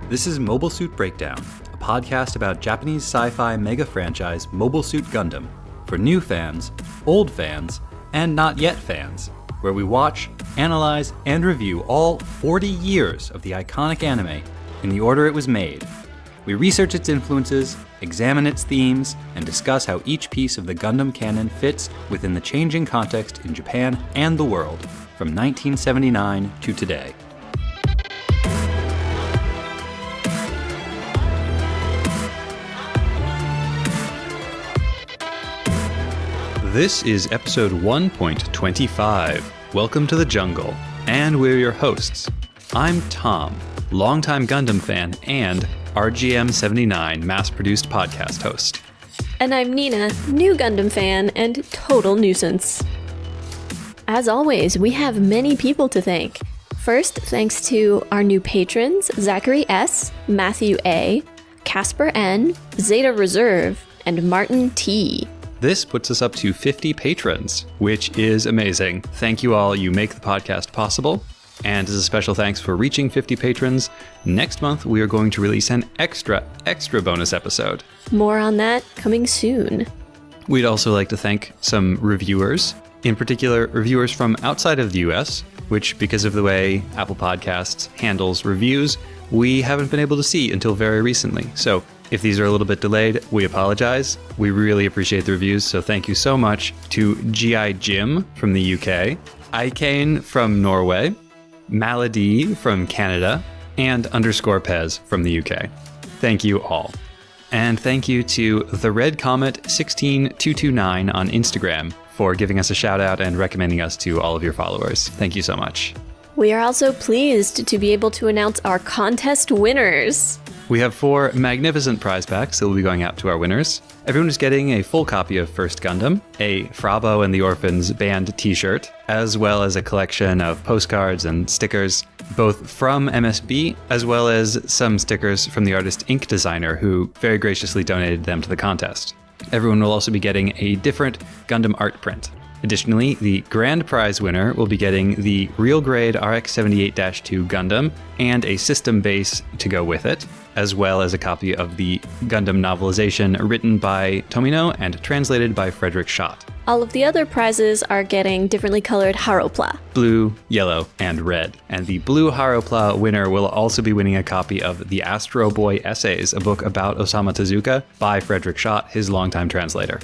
This is Mobile Suit Breakdown, a podcast about Japanese sci-fi mega franchise Mobile Suit Gundam for new fans, old fans, and not yet fans, where we watch, analyze, and review all 40 years of the iconic anime in the order it was made. We research its influences, examine its themes, and discuss how each piece of the Gundam canon fits within the changing context in Japan and the world from 1979 to today. This is episode 1.25. Welcome to the jungle, and we're your hosts. I'm Tom, longtime Gundam fan and RGM79 mass-produced podcast host. And I'm Nina, new Gundam fan and total nuisance. As always, we have many people to thank. First, thanks to our new patrons, Zachary S., Matthew A., Casper N., Zeta Reserve, and Martin T. This puts us up to 50 patrons, which is amazing. Thank you all, you make the podcast possible. And as a special thanks for reaching 50 patrons, next month we are going to release an extra bonus episode. More on that coming soon. We'd also like to thank some reviewers, in particular reviewers from outside of the US, which because of the way Apple Podcasts handles reviews, we haven't been able to see until very recently. So if these are a little bit delayed, we apologize. We really appreciate the reviews, so thank you so much to G.I. Jim from the UK, Ikane from Norway, Malady from Canada, and _Pez from the UK. Thank you all. And thank you to The Red Comet 16229 on Instagram for giving us a shout out and recommending us to all of your followers. Thank you so much. We are also pleased to be able to announce our contest winners. We have 4 magnificent prize packs that will be going out to our winners. Everyone is getting a full copy of First Gundam, a Frabo and the Orphans band t-shirt, as well as a collection of postcards and stickers, both from MSB, as well as some stickers from the artist Ink Designer, who very graciously donated them to the contest. Everyone will also be getting a different Gundam art print. Additionally, the grand prize winner will be getting the Real Grade RX-78-2 Gundam and a system base to go with it, as well as a copy of the Gundam novelization written by Tomino and translated by Frederick Schott. All of the other prizes are getting differently colored Haropla. Blue, yellow, and red. And the blue Haropla winner will also be winning a copy of The Astro Boy Essays, a book about Osamu Tezuka by Frederick Schott, his longtime translator.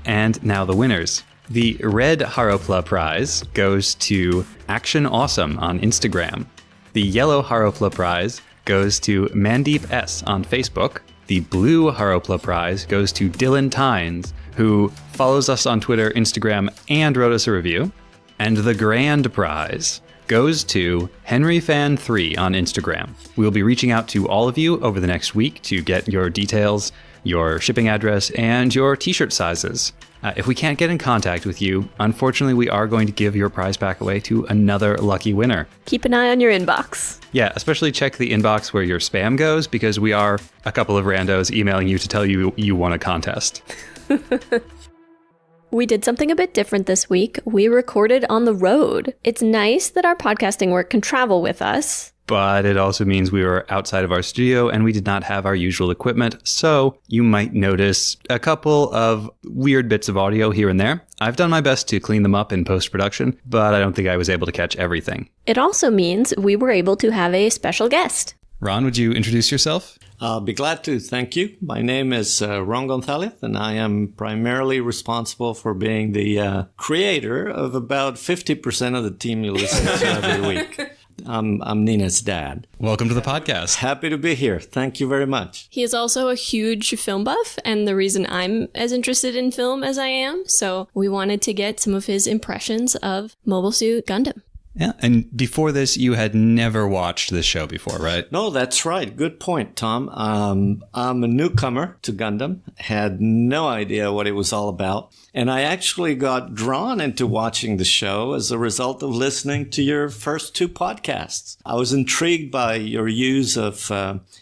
And now the winners. The red Haropla prize goes to Action Awesome on Instagram. The yellow Haropla prize goes to Mandeep S on Facebook. The blue Haropla prize goes to Dylan Tynes, who follows us on Twitter, Instagram, and wrote us a review. And the grand prize goes to HenryFan3 on Instagram. We will be reaching out to all of you over the next week to get your details, your shipping address, and your t-shirt sizes. If we can't get in contact with you, unfortunately, we are going to give your prize pack away to another lucky winner. Keep an eye on your inbox. Yeah, especially check the inbox where your spam goes, because we are a couple of randos emailing you to tell you you won a contest. We did something a bit different this week. We recorded on the road. It's nice that our podcasting work can travel with us. But it also means we were outside of our studio and we did not have our usual equipment, so you might notice a couple of weird bits of audio here and there. I've done my best to clean them up in post-production, but I don't think I was able to catch everything. It also means we were able to have a special guest. Ron, would you introduce yourself? I'll be glad to. Thank you. My name is Ron Gonzalez, and I am primarily responsible for being the creator of about 50% of the team you listen to every week. I'm Nina's dad. Welcome to the podcast. Happy to be here. Thank you very much. He is also a huge film buff, and the reason I'm as interested in film as I am, so we wanted to get some of his impressions of Mobile Suit Gundam. Yeah, and before this, you had never watched this show before, right? No, that's right. Good point, Tom. I'm a newcomer to Gundam, had no idea what it was all about. And I actually got drawn into watching the show as a result of listening to your first 2 podcasts. I was intrigued by your use of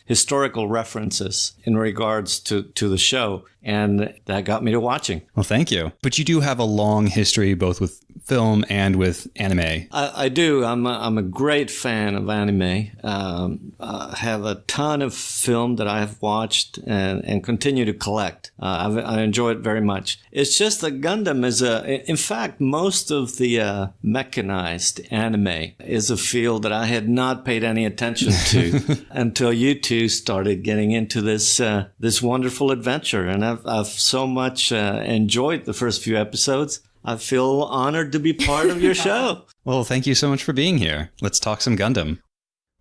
historical references in regards to the show. and that got me to watching. Well, thank you. But you do have a long history both with film and with anime. I do. I'm a great fan of anime. I have a ton of film that I have watched and continue to collect. I enjoy it very much. It's just that Gundam is in fact, most of the mechanized anime is a field that I had not paid any attention to until you two started getting into this wonderful adventure. And I've so much enjoyed the first few episodes. I feel honored to be part of your show. Well, thank you so much for being here. Let's talk some Gundam.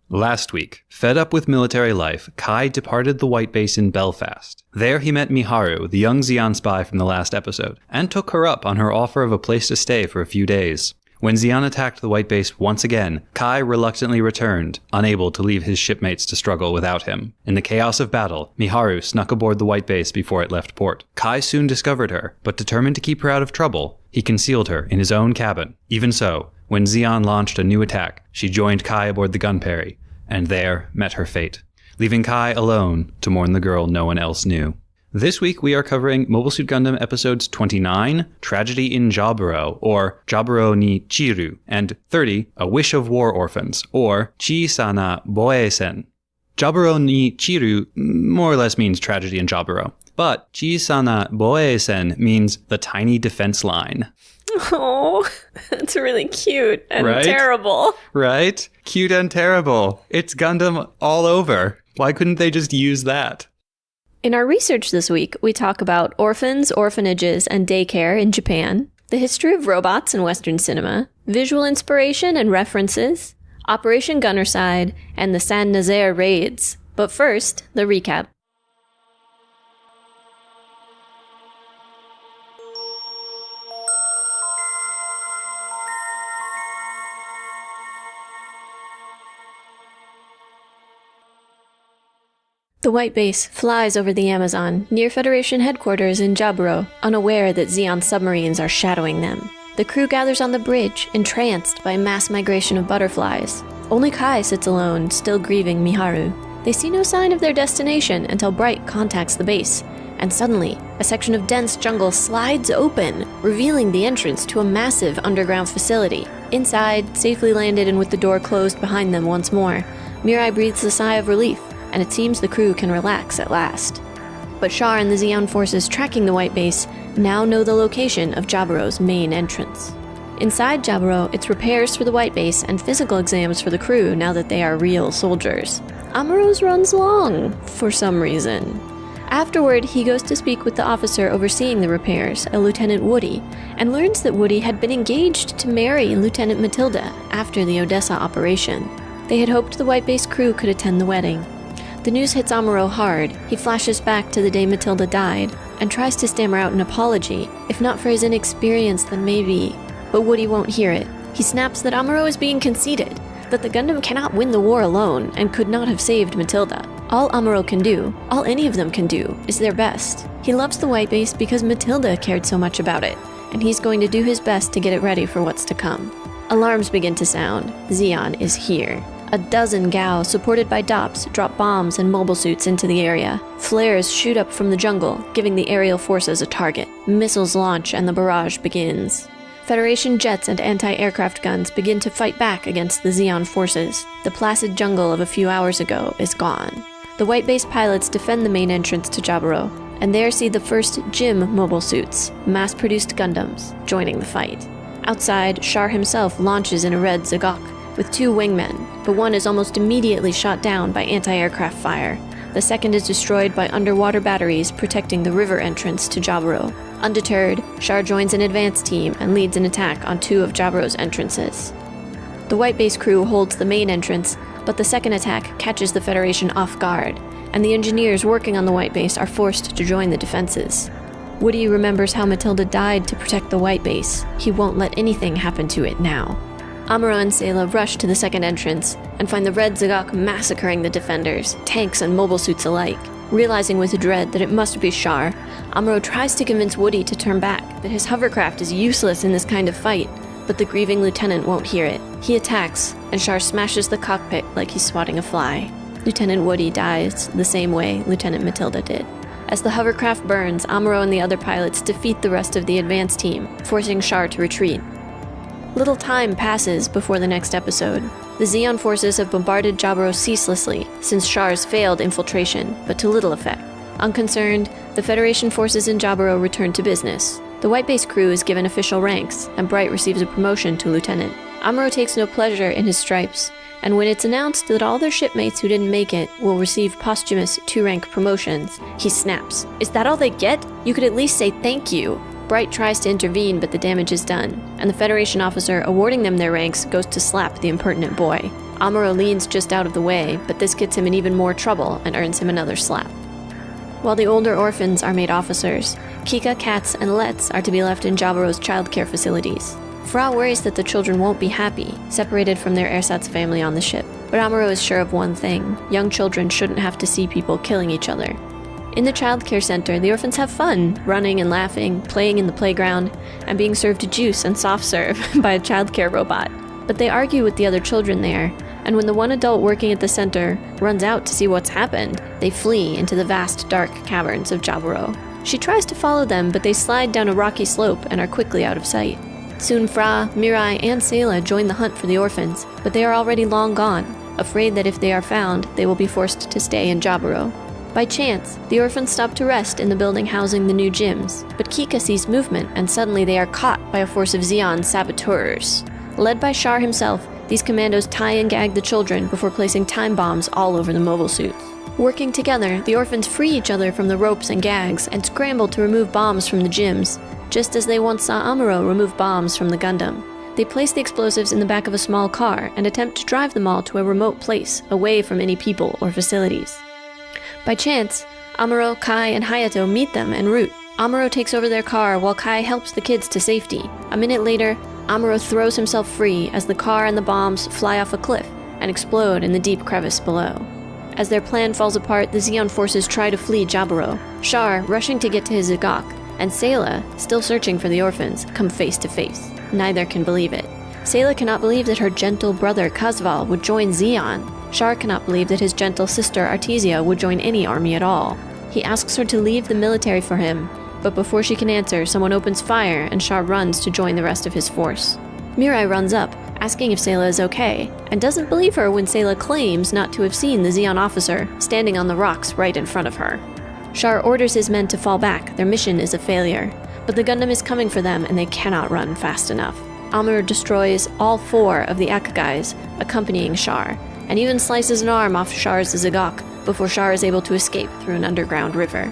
Last week, fed up with military life, Kai departed the White Base in Belfast. There he met Miharu, the young Zeon spy from the last episode, and took her up on her offer of a place to stay for a few days. When Zeon attacked the White Base once again, Kai reluctantly returned, unable to leave his shipmates to struggle without him. In the chaos of battle, Miharu snuck aboard the White Base before it left port. Kai soon discovered her, but determined to keep her out of trouble, he concealed her in his own cabin. Even so, when Zeon launched a new attack, she joined Kai aboard the Gunperry, and there met her fate, leaving Kai alone to mourn the girl no one else knew. This week we are covering Mobile Suit Gundam episodes 29, Tragedy in Jaburo, or Jaburo ni Chiru, and 30, A Wish of War Orphans, or Chisana Boeisen. Jaburo ni Chiru more or less means tragedy in Jaburo, but Chisana Boeisen means the tiny defense line. Oh, that's really cute and terrible. Right? Cute and terrible. It's Gundam all over. Why couldn't they just use that? In our research this week, we talk about orphans, orphanages, and daycare in Japan, the history of robots in Western cinema, visual inspiration and references, Operation Gunnerside, and the Saint Nazaire raids. But first, the recap. The White Base flies over the Amazon, near Federation headquarters in Jaburo, unaware that Zeon submarines are shadowing them. The crew gathers on the bridge, entranced by a mass migration of butterflies. Only Kai sits alone, still grieving Miharu. They see no sign of their destination until Bright contacts the base, and suddenly, a section of dense jungle slides open, revealing the entrance to a massive underground facility. Inside, safely landed and with the door closed behind them once more, Mirai breathes a sigh of relief, and it seems the crew can relax at last. But Char and the Zeon forces tracking the White Base now know the location of Jaburo's main entrance. Inside Jaburo, it's repairs for the White Base and physical exams for the crew now that they are real soldiers. Amuro's runs long, for some reason. Afterward, he goes to speak with the officer overseeing the repairs, a Lieutenant Woody, and learns that Woody had been engaged to marry Lieutenant Matilda after the Odessa operation. They had hoped the White Base crew could attend the wedding. The news hits Amuro hard. He flashes back to the day Matilda died, and tries to stammer out an apology, if not for his inexperience then maybe. But Woody won't hear it. He snaps that Amuro is being conceited, that the Gundam cannot win the war alone, and could not have saved Matilda. All Amuro can do, all any of them can do, is their best. He loves the White Base because Matilda cared so much about it, and he's going to do his best to get it ready for what's to come. Alarms begin to sound. Zeon is here. A dozen Gao, supported by Dops, drop bombs and mobile suits into the area. Flares shoot up from the jungle, giving the aerial forces a target. Missiles launch and the barrage begins. Federation jets and anti-aircraft guns begin to fight back against the Zeon forces. The placid jungle of a few hours ago is gone. The White Base pilots defend the main entrance to Jaburo, and there see the first GIM mobile suits, mass-produced Gundams, joining the fight. Outside, Char himself launches in a red Zagok, with two wingmen, but one is almost immediately shot down by anti-aircraft fire. The second is destroyed by underwater batteries protecting the river entrance to Jaburo. Undeterred, Char joins an advance team and leads an attack on two of Jaburo's entrances. The White Base crew holds the main entrance, but the second attack catches the Federation off guard, and the engineers working on the White Base are forced to join the defenses. Woody remembers how Matilda died to protect the White Base. He won't let anything happen to it now. Amuro and Sayla rush to the second entrance and find the Red Zagok massacring the defenders, tanks and mobile suits alike. Realizing with dread that it must be Char, Amuro tries to convince Woody to turn back, that his hovercraft is useless in this kind of fight, but the grieving lieutenant won't hear it. He attacks, and Char smashes the cockpit like he's swatting a fly. Lieutenant Woody dies the same way Lieutenant Matilda did. As the hovercraft burns, Amuro and the other pilots defeat the rest of the advance team, forcing Char to retreat. Little time passes before the next episode. The Zeon forces have bombarded Jaburo ceaselessly since Char's failed infiltration, but to little effect. Unconcerned, the Federation forces in Jaburo return to business. The White Base crew is given official ranks, and Bright receives a promotion to lieutenant. Amuro takes no pleasure in his stripes, and when it's announced that all their shipmates who didn't make it will receive posthumous 2-rank promotions, he snaps. Is that all they get? You could at least say thank you. Bright tries to intervene, but the damage is done, and the Federation officer awarding them their ranks goes to slap the impertinent boy. Amuro leans just out of the way, but this gets him in even more trouble and earns him another slap. While the older orphans are made officers, Kika, Katz, and Let's are to be left in Jaburo's childcare facilities. Fra worries that the children won't be happy, separated from their ersatz family on the ship. But Amuro is sure of one thing: young children shouldn't have to see people killing each other. In the childcare center, the orphans have fun, running and laughing, playing in the playground, and being served juice and soft serve by a childcare robot. But they argue with the other children there, and when the one adult working at the center runs out to see what's happened, they flee into the vast, dark caverns of Jaburo. She tries to follow them, but they slide down a rocky slope and are quickly out of sight. Soon Fra, Mirai, and Sayla join the hunt for the orphans, but they are already long gone, afraid that if they are found, they will be forced to stay in Jaburo. By chance, the orphans stop to rest in the building housing the new gyms, but Kika sees movement, and suddenly they are caught by a force of Zeon saboteurs. Led by Char himself, these commandos tie and gag the children before placing time bombs all over the mobile suits. Working together, the orphans free each other from the ropes and gags and scramble to remove bombs from the gyms, just as they once saw Amuro remove bombs from the Gundam. They place the explosives in the back of a small car and attempt to drive them all to a remote place, away from any people or facilities. By chance, Amuro, Kai, and Hayato meet them en route. Amuro takes over their car while Kai helps the kids to safety. A minute later, Amuro throws himself free as the car and the bombs fly off a cliff and explode in the deep crevice below. As their plan falls apart, the Zeon forces try to flee Jaburo. Char, rushing to get to his Zagok, and Sayla, still searching for the orphans, come face to face. Neither can believe it. Sayla cannot believe that her gentle brother Kazval would join Zeon. Char cannot believe that his gentle sister Artesia would join any army at all. He asks her to leave the military for him, but before she can answer, someone opens fire and Char runs to join the rest of his force. Mirai runs up, asking if Sayla is okay, and doesn't believe her when Sayla claims not to have seen the Zeon officer standing on the rocks right in front of her. Char orders his men to fall back. Their mission is a failure, but the Gundam is coming for them and they cannot run fast enough. Amuro destroys all 4 of the Akagais accompanying Char, and even slices an arm off Char's Zagok before Char is able to escape through an underground river.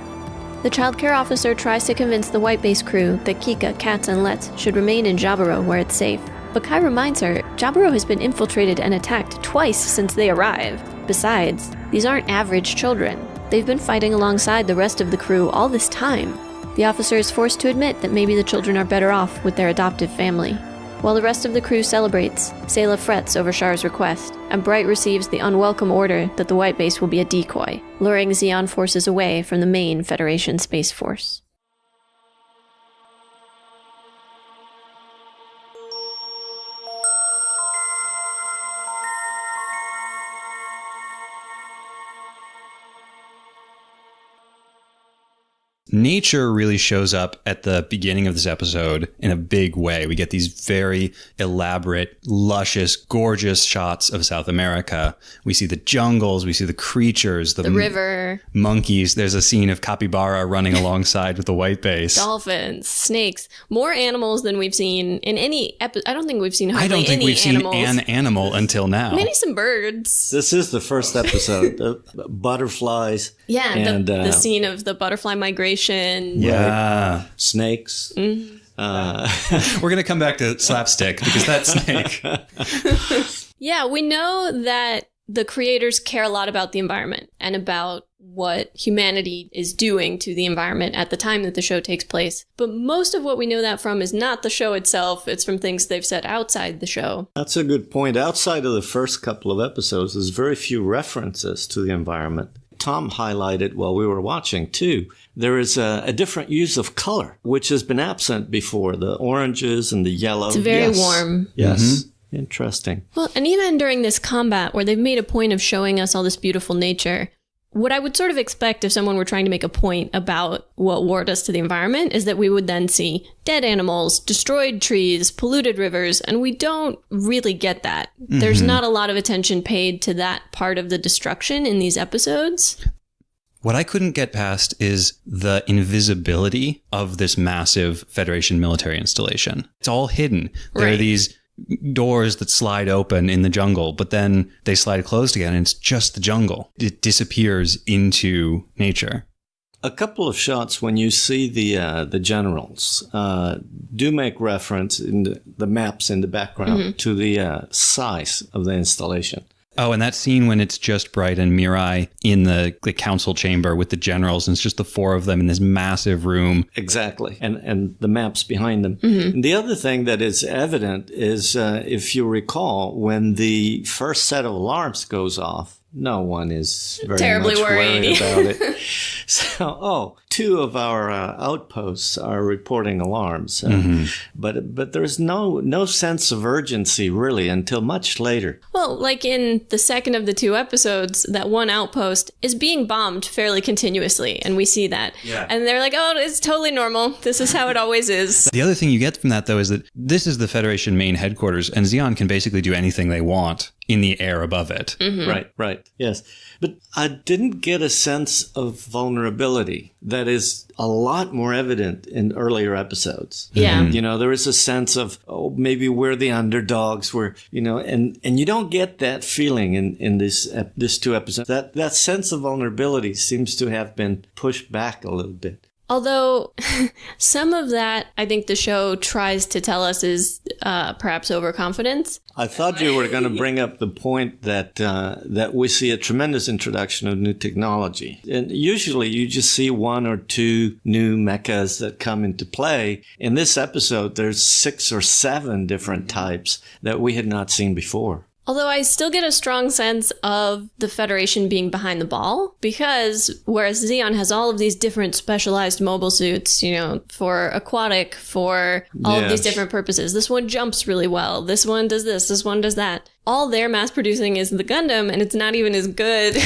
The childcare officer tries to convince the White Base crew that Kika, Katz, and Let's should remain in Jaburo where it's safe, but Kai reminds her Jaburo has been infiltrated and attacked twice since they arrived. Besides, these aren't average children. They've been fighting alongside the rest of the crew all this time. The officer is forced to admit that maybe the children are better off with their adoptive family. While the rest of the crew celebrates, Sayla frets over Char's request, and Bright receives the unwelcome order that the White Base will be a decoy, luring Zeon forces away from the main Federation Space Force. Nature really shows up at the beginning of this episode in a big way. We get these very elaborate, luscious, gorgeous shots of South America. We see the jungles, we see the creatures, the river, monkeys. There's a scene of capybara running alongside with the White Base. Dolphins, snakes, more animals than we've seen in any episode. I don't think we've seen I don't think we've animals. seen an animal until now. Maybe some birds. This is the first episode. The butterflies. Yeah, and the scene of the butterfly migration. Yeah. Snakes. Mm-hmm. We're going to come back to slapstick because that snake. Yeah, we know that the creators care a lot about the environment and about what humanity is doing to the environment at the time that the show takes place. But most of what we know that from is not the show itself. It's from things they've said outside the show. That's a good point. Outside of the first couple of episodes, there's very few references to the environment. Tom highlighted while we were watching, too. There is a different use of color, which has been absent before. The oranges and the yellow. It's very warm. Yes. Mm-hmm. Interesting. Well, and even during this combat where they've made a point of showing us all this beautiful nature, what I would sort of expect if someone were trying to make a point about what war does to the environment is that we would then see dead animals, destroyed trees, polluted rivers, and we don't really get that. There's not a lot of attention paid to that part of the destruction in these episodes. What I couldn't get past is the invisibility of this massive Federation military installation. It's all hidden. There are these doors that slide open in the jungle, but then they slide closed again, and it's just the jungle. It disappears into nature. A couple of shots when you see the generals do make reference in the maps in the background to the size of the installation. Oh, and that scene when it's just Bright and Mirai in the council chamber with the generals, and it's just the four of them in this massive room. Exactly. And the maps behind them. And the other thing that is evident is, if you recall, when the first set of alarms goes off, no one is very terribly much worried about it. So, two of our outposts are reporting alarms, but there's no sense of urgency really until much later. Well, like in the second of the two episodes, that one outpost is being bombed fairly continuously, and we see that. Yeah. And they're like, oh, it's totally normal. This is how it always is. The other thing you get from that, though, is that this is the Federation main headquarters, and Zeon can basically do anything they want in the air above it. Right. Yes. But I didn't get a sense of vulnerability that is a lot more evident in earlier episodes. Yeah. You know, there is a sense of, maybe we're the underdogs, and you don't get that feeling in this two episodes. That sense of vulnerability seems to have been pushed back a little bit. Although some of that, I think the show tries to tell us is perhaps overconfidence. I thought you were going to bring up the point that we see a tremendous introduction of new technology. And usually you just see one or two new mechas that come into play. In this episode, there's 6 or 7 different types that we had not seen before. Although I still get a strong sense of the Federation being behind the ball, because whereas Zeon has all of these different specialized mobile suits, for aquatic, for all of these different purposes. This one jumps really well. This one does this one does that. All they're mass producing is the Gundam, and it's not even as good.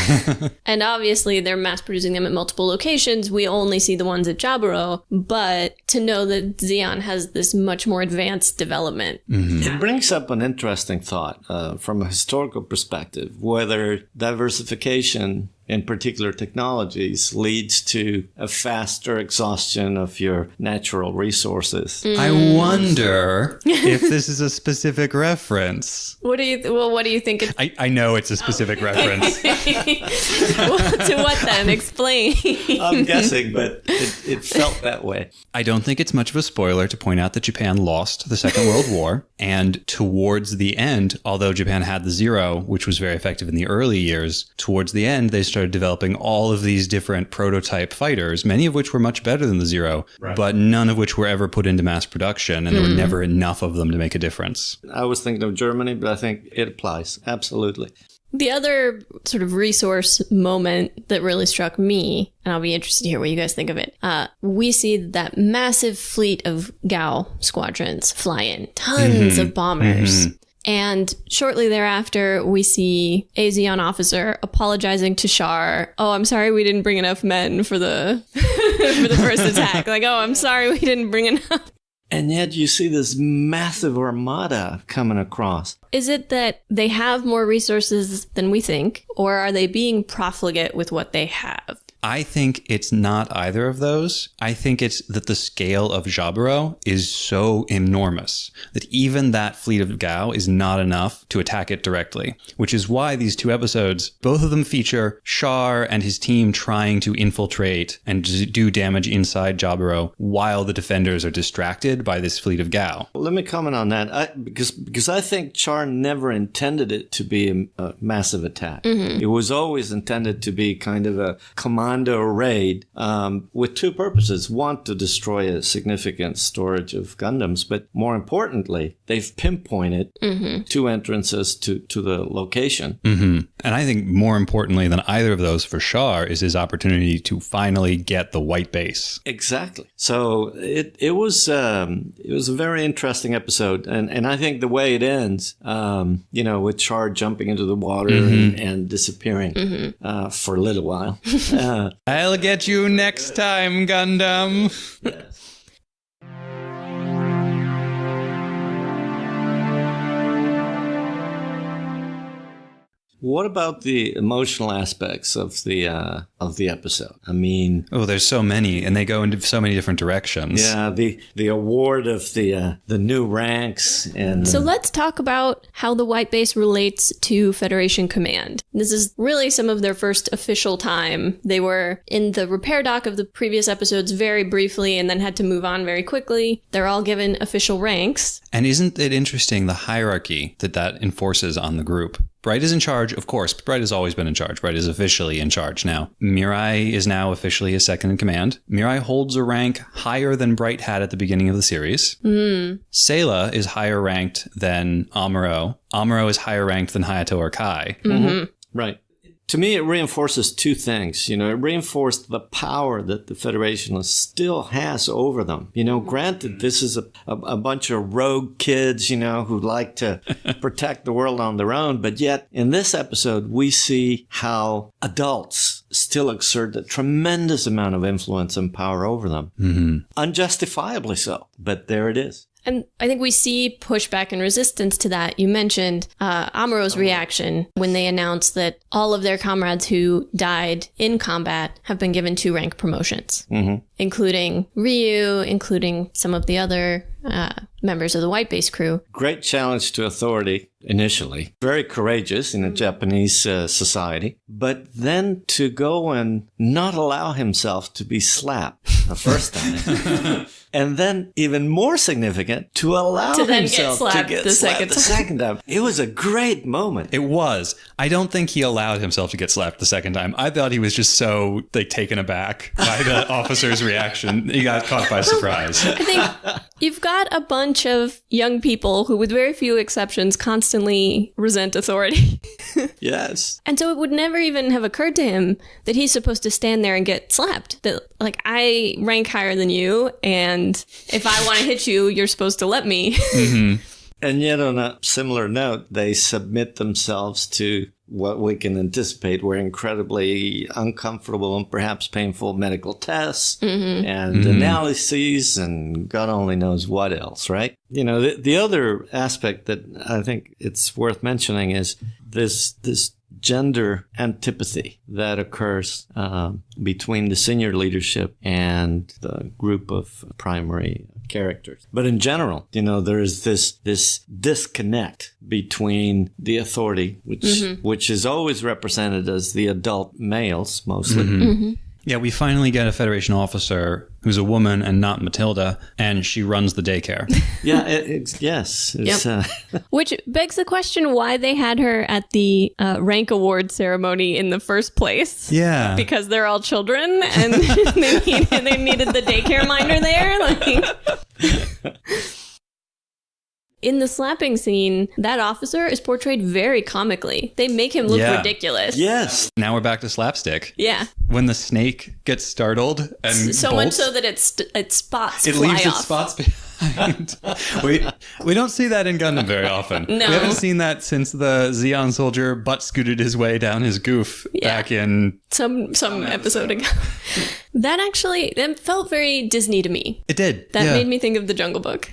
And obviously they're mass producing them at multiple locations. We only see the ones at Jaburo, but to know that Zeon has this much more advanced development. It brings up an interesting thought from a historical perspective, whether diversification in particular technologies leads to a faster exhaustion of your natural resources. I wonder if this is a specific reference. What do you think? I know it's a specific reference. To what then? Explain. I'm guessing, but it felt that way. I don't think it's much of a spoiler to point out that Japan lost the Second World War. And towards the end, although Japan had the Zero, which was very effective in the early years, towards the end, they started developing all of these different prototype fighters, many of which were much better than the Zero, but none of which were ever put into mass production, and there were never enough of them to make a difference. I was thinking of Germany, but I think it applies. Absolutely. The other sort of resource moment that really struck me, and I'll be interested to hear what you guys think of it, we see that massive fleet of Gao squadrons fly in, tons of bombers. And shortly thereafter, we see a Zeon officer apologizing to Char. Oh, I'm sorry we didn't bring enough men for the for the first attack. Like, oh, I'm sorry we didn't bring enough. And yet you see this massive armada coming across. Is it that they have more resources than we think, or are they being profligate with what they have? I think it's not either of those. I think it's that the scale of Jaburo is so enormous that even that fleet of Gao is not enough to attack it directly, which is why these two episodes, both of them feature Char and his team trying to infiltrate and do damage inside Jaburo while the defenders are distracted by this fleet of Gao. Let me comment on that, because I think Char never intended it to be a massive attack. It was always intended to be kind of a command onto a raid with two purposes. One, to destroy a significant storage of Gundams, but more importantly, they've pinpointed two entrances to the location. Mm-hmm. And I think more importantly than either of those for Char is his opportunity to finally get the white base. Exactly. So it was a very interesting episode, and I think the way it ends, with Char jumping into the water and disappearing for a little while. I'll get you next time, Gundam. Yes. What about the emotional aspects of the episode? I mean, there's so many, and they go into so many different directions. Yeah, the award of the new ranks, and so let's talk about how the White Base relates to Federation Command. This is really some of their first official time. They were in the repair dock of the previous episodes very briefly, and then had to move on very quickly. They're all given official ranks. And isn't it interesting the hierarchy that enforces on the group? Bright is in charge, of course. Bright has always been in charge. Bright is officially in charge now. Mirai is now officially his second in command. Mirai holds a rank higher than Bright had at the beginning of the series. Sayla is higher ranked than Amuro. Amuro is higher ranked than Hayato or Kai. Right. To me, it reinforces two things. It reinforced the power that the Federation still has over them. Granted, this is a bunch of rogue kids, who like to protect the world on their own. But yet, in this episode, we see how adults still exert a tremendous amount of influence and power over them. Unjustifiably so. But there it is. And I think we see pushback and resistance to that. You mentioned Amuro's reaction when they announced that all of their comrades who died in combat have been given 2 rank promotions, including Ryu, including some of the other members of the White Base crew. Great challenge to authority initially. Very courageous in a Japanese society. But then to go and not allow himself to be slapped the first time. And then, even more significant, to allow himself to get slapped the second time. It was a great moment. It was. I don't think he allowed himself to get slapped the second time. I thought he was just so taken aback by the officer's reaction. He got caught by surprise. I think you've got a bunch of young people who, with very few exceptions, constantly resent authority. Yes. And so it would never even have occurred to him that he's supposed to stand there and get slapped. That, I rank higher than you, and if I want to hit you, you're supposed to let me. And yet, on a similar note, they submit themselves to what we can anticipate were incredibly uncomfortable and perhaps painful medical tests and analyses and God only knows what else, right? The other aspect that I think it's worth mentioning is this gender antipathy that occurs between the senior leadership and the group of primary characters. But in general, there is this disconnect between the authority, which is always represented as the adult males mostly. Yeah, we finally get a Federation officer who's a woman and not Matilda, and she runs the daycare. Yeah, yes. Which begs the question why they had her at the rank award ceremony in the first place. Yeah. Because they're all children, and they needed the daycare minder there. In the slapping scene, that officer is portrayed very comically. They make him look ridiculous. Yes. Now we're back to slapstick. Yeah. When the snake gets startled and so bolts, much so that its spots it fly leaves off. its spots behind. we don't see that in Gundam very often. No. We haven't seen that since the Zeon soldier butt scooted his way down his goof back in some episode ago. That felt very Disney to me. It did. That made me think of the Jungle Book.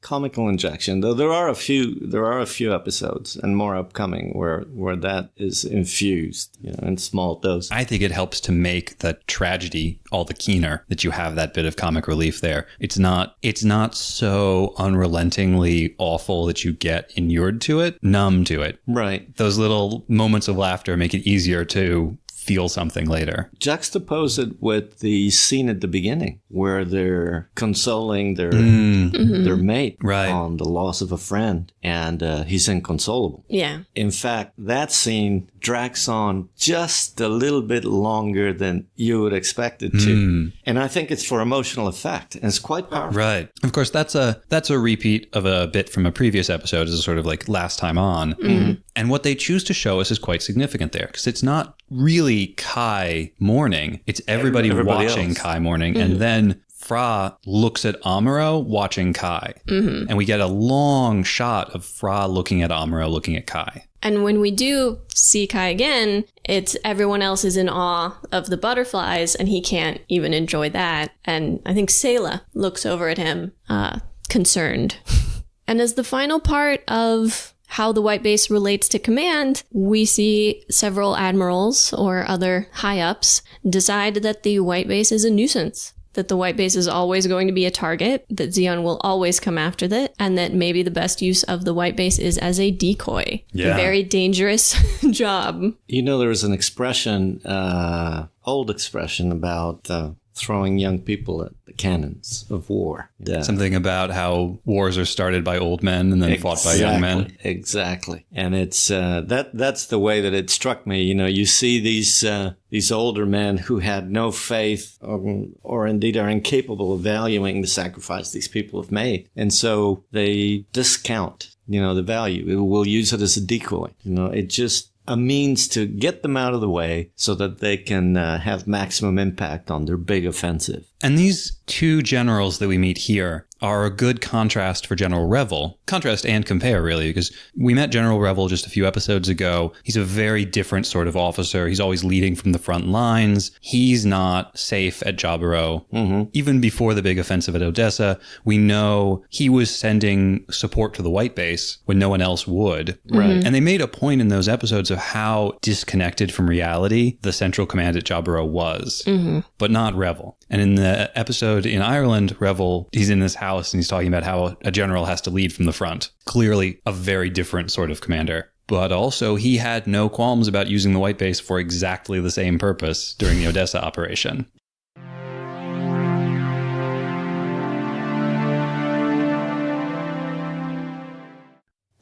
Comical injection, though there are a few episodes and more upcoming where that is infused, in small doses. I think it helps to make the tragedy all the keener that you have that bit of comic relief there. It's not so unrelentingly awful that you get inured to it, numb to it. Right. Those little moments of laughter make it easier to feel something later. Juxtapose it with the scene at the beginning where they're consoling their mate on the loss of a friend, and he's inconsolable. Yeah. In fact, that scene drags on just a little bit longer than you would expect it to. And I think it's for emotional effect, and it's quite powerful. Right. Of course, that's a repeat of a bit from a previous episode, as a sort of like last time on. And what they choose to show us is quite significant there, because it's not really Kai mourning. It's everybody watching else. Kai mourning. And then Fra looks at Amuro watching Kai. And we get a long shot of Fra looking at Amuro looking at Kai. And when we do see Kai again, it's everyone else is in awe of the butterflies, and he can't even enjoy that. And I think Sayla looks over at him, concerned. And as the final part of how the white base relates to command, we see several admirals or other high-ups decide that the white base is a nuisance, that the white base is always going to be a target, that Zeon will always come after it, and that maybe the best use of the white base is as a decoy. Yeah. A very dangerous job. You know, there was an expression, old expression about throwing young people at the cannons of war. Something about how wars are started by old men and then fought by young men. Exactly. And it's that's the way that it struck me. You know, you see these older men who had no faith or indeed are incapable of valuing the sacrifice these people have made. And so they discount, the value. We'll use it as a decoy. It just a means to get them out of the way so that they can have maximum impact on their big offensive. And these two generals that we meet here are a good contrast for General Revel. Contrast and compare, really, because we met General Revel just a few episodes ago. He's a very different sort of officer. He's always leading from the front lines. He's not safe at Jaburo. Even before the big offensive at Odessa, we know he was sending support to the white base when no one else would. Right. And they made a point in those episodes of how disconnected from reality the central command at Jaburo was, but not Revel. And in the episode in Ireland, Revel, he's in this house and he's talking about how a general has to lead from the front. Clearly a very different sort of commander. But also he had no qualms about using the white base for exactly the same purpose during the Odessa operation.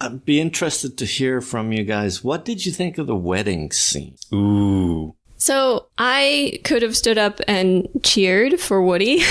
I'd be interested to hear from you guys. What did you think of the wedding scene? Ooh. So I could have stood up and cheered for Woody.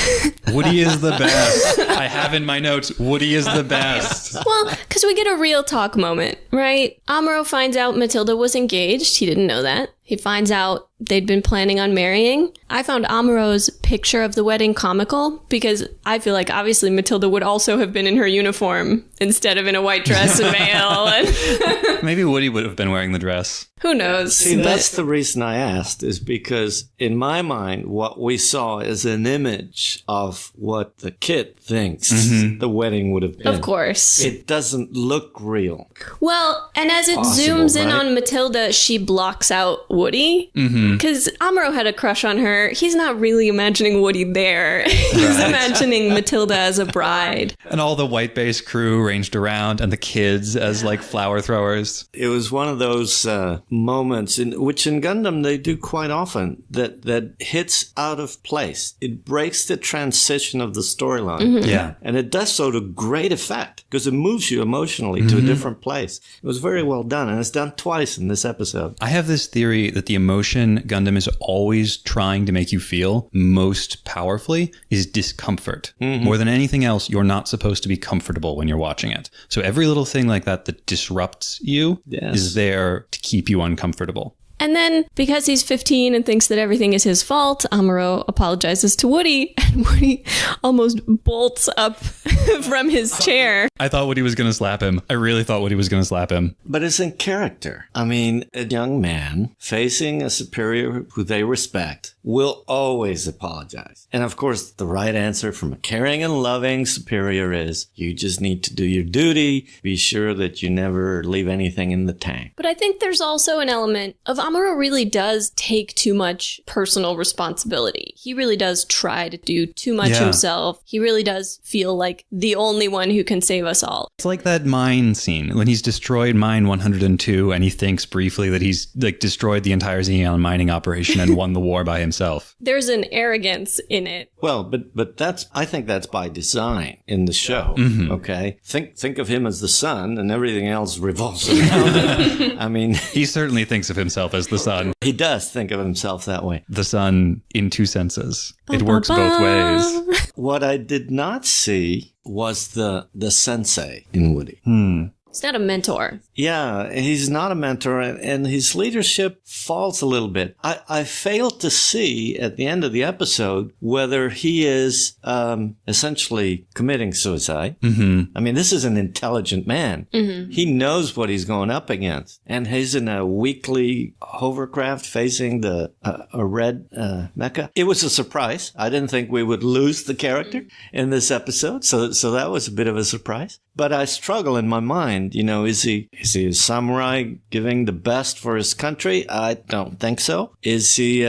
Woody is the best. I have in my notes, Woody is the best. Well, because we get a real talk moment, right? Amuro finds out Matilda was engaged. He didn't know that. He finds out they'd been planning on marrying. I found Amuro's picture of the wedding comical because I feel like obviously Matilda would also have been in her uniform instead of in a white dress and veil. Maybe Woody would have been wearing the dress. Who knows? See, that's the reason I asked, is because in my mind, what we saw is an image of what the kid thinks the wedding would have been. Of course. It doesn't look real. Well, and as it zooms in on Matilda, she blocks out Woody. Because Amuro had a crush on her. He's not really imagining Woody there. He's imagining Matilda as a bride. And all the white base crew ranged around and the kids as like flower throwers. It was one of those moments which in Gundam they do quite often that hits out of place. It breaks the transition of the storyline. Yeah. And it does so to great effect because it moves you emotionally to a different place. It was very well done, and it's done twice in this episode. I have this theory that the emotion Gundam is always trying to make you feel most powerfully is discomfort. More than anything else, you're not supposed to be comfortable when you're watching it. So every little thing like that disrupts you is there to keep you uncomfortable. And then, because he's 15 and thinks that everything is his fault, Amuro apologizes to Woody, and Woody almost bolts up from his chair. I thought Woody was going to slap him. I really thought Woody was going to slap him. But it's in character. I mean, a young man facing a superior who they respect will always apologize. And of course, the right answer from a caring and loving superior is you just need to do your duty. Be sure that you never leave anything in the tank. But I think there's also an element of Amuro really does take too much personal responsibility. He really does try to do too much himself. He really does feel like the only one who can save us all. It's like that mine scene when he's destroyed mine 102 and he thinks briefly that he's like destroyed the entire Xeon mining operation and won the war by himself. There's an arrogance in it. Well, but I think that's by design in the show. Okay, think of him as the sun, and everything else revolves around him. I mean, he certainly thinks of himself as the sun. He does think of himself that way. The sun in two senses. It works both ways. What I did not see was the sensei in Woody. He's not a mentor. Yeah, he's not a mentor, and his leadership falls a little bit. I failed to see at the end of the episode whether he is essentially committing suicide. I mean, this is an intelligent man. He knows what he's going up against, and he's in a weekly hovercraft facing a red mecha. It was a surprise. I didn't think we would lose the character in this episode, so that was a bit of a surprise. But I struggle in my mind, you know, is he a samurai giving the best for his country? I don't think so. Is he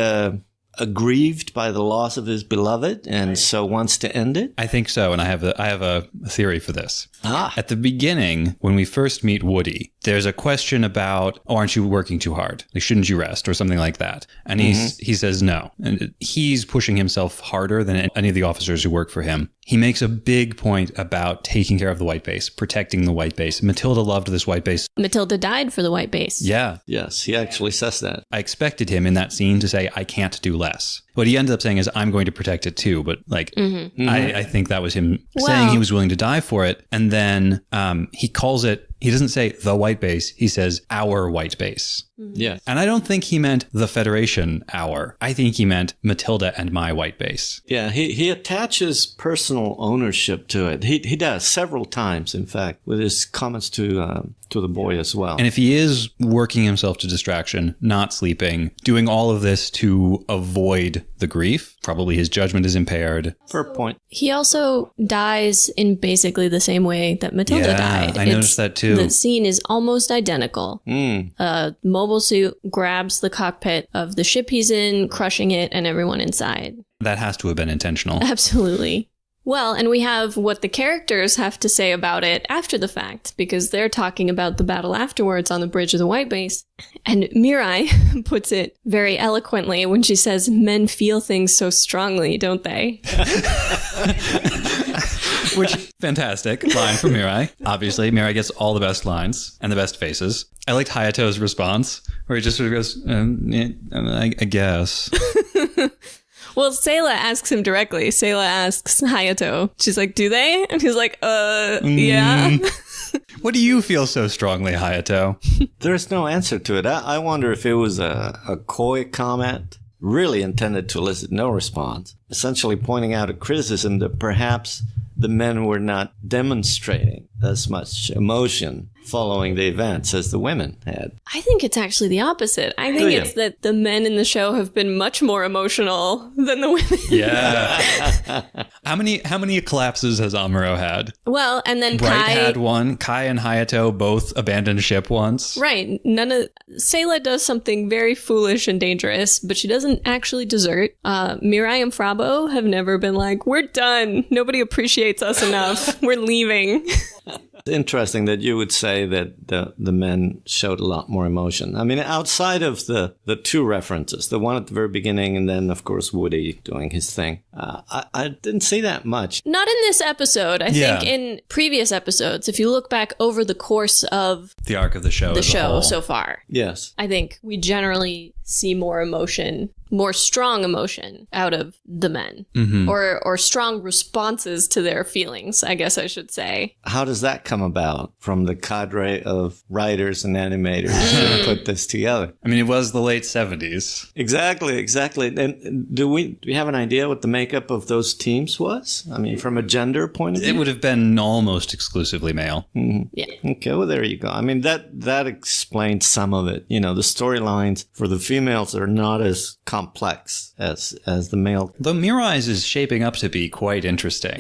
aggrieved by the loss of his beloved and so wants to end it? I think so, and I have a theory for this. At the beginning, when we first meet Woody, there's a question about, oh, aren't you working too hard? Like, shouldn't you rest or something like that? And he says no. And he's pushing himself harder than any of the officers who work for him. He makes a big point about taking care of the white base, protecting the white base. Matilda loved this white base. Matilda died for the white base. Yeah. Yes, he actually says that. I expected him in that scene to say, I can't do less. What he ended up saying is, I'm going to protect it too. But like, I think that was him saying he was willing to die for it. And then he calls it, he doesn't say the white base. He says our white base. Yeah. And I don't think he meant the Federation our. I think he meant Matilda and my white base. Yeah, he attaches personal ownership to it. He does several times, in fact, with his comments to the boy as well. And if he is working himself to distraction, not sleeping, doing all of this to avoid the grief, probably his judgment is impaired. Fair point. He also dies in basically the same way that Matilda died. I noticed that too. The scene is almost identical. Mobile Suit grabs the cockpit of the ship he's in, crushing it and everyone inside. That has to have been intentional. Absolutely. Well, and we have what the characters have to say about it after the fact, because they're talking about the battle afterwards on the bridge of the White Base. And Mirai puts it very eloquently when she says, men feel things so strongly, don't they? Which, fantastic line from Mirai. Obviously, Mirai gets all the best lines and the best faces. I liked Hayato's response, where he just sort of goes, I guess. Well, Sayla asks him directly. Sayla asks Hayato. She's like, do they? And he's like, yeah. What do you feel so strongly, Hayato? There's no answer to it. I wonder if it was a coy comment, really intended to elicit no response, essentially pointing out a criticism that perhaps the men were not demonstrating as much emotion following the events as the women had. I think it's actually the opposite. I think it's that the men in the show have been much more emotional than the women. Yeah. How many collapses has Amuro had? Well, and then Bright Kai had one. Kai and Hayato both abandoned ship once. Right. Sayla does something very foolish and dangerous, but she doesn't actually desert. Mirai and Frabo have never been like, we're done. Nobody appreciates us enough. We're leaving. Interesting that you would say that the men showed a lot more emotion. I mean, outside of the two references, the one at the very beginning and then, of course, Woody doing his thing, I didn't see that much. Not in this episode. I think in previous episodes, if you look back over the course of the arc of the show so far. Yes. I think we generally see more emotion, more strong emotion out of the men, or strong responses to their feelings, I guess I should say. How does that come about from the cadre of writers and animators who put this together? I mean, it was the late 70s. Exactly. And do we have an idea what the makeup of those teams was? I mean, from a gender point of view? It would have been almost exclusively male. Yeah. Okay, well, there you go. I mean, that explains some of it. You know, the storylines for the females are not as complex as the male. Though Mirai's is shaping up to be quite interesting.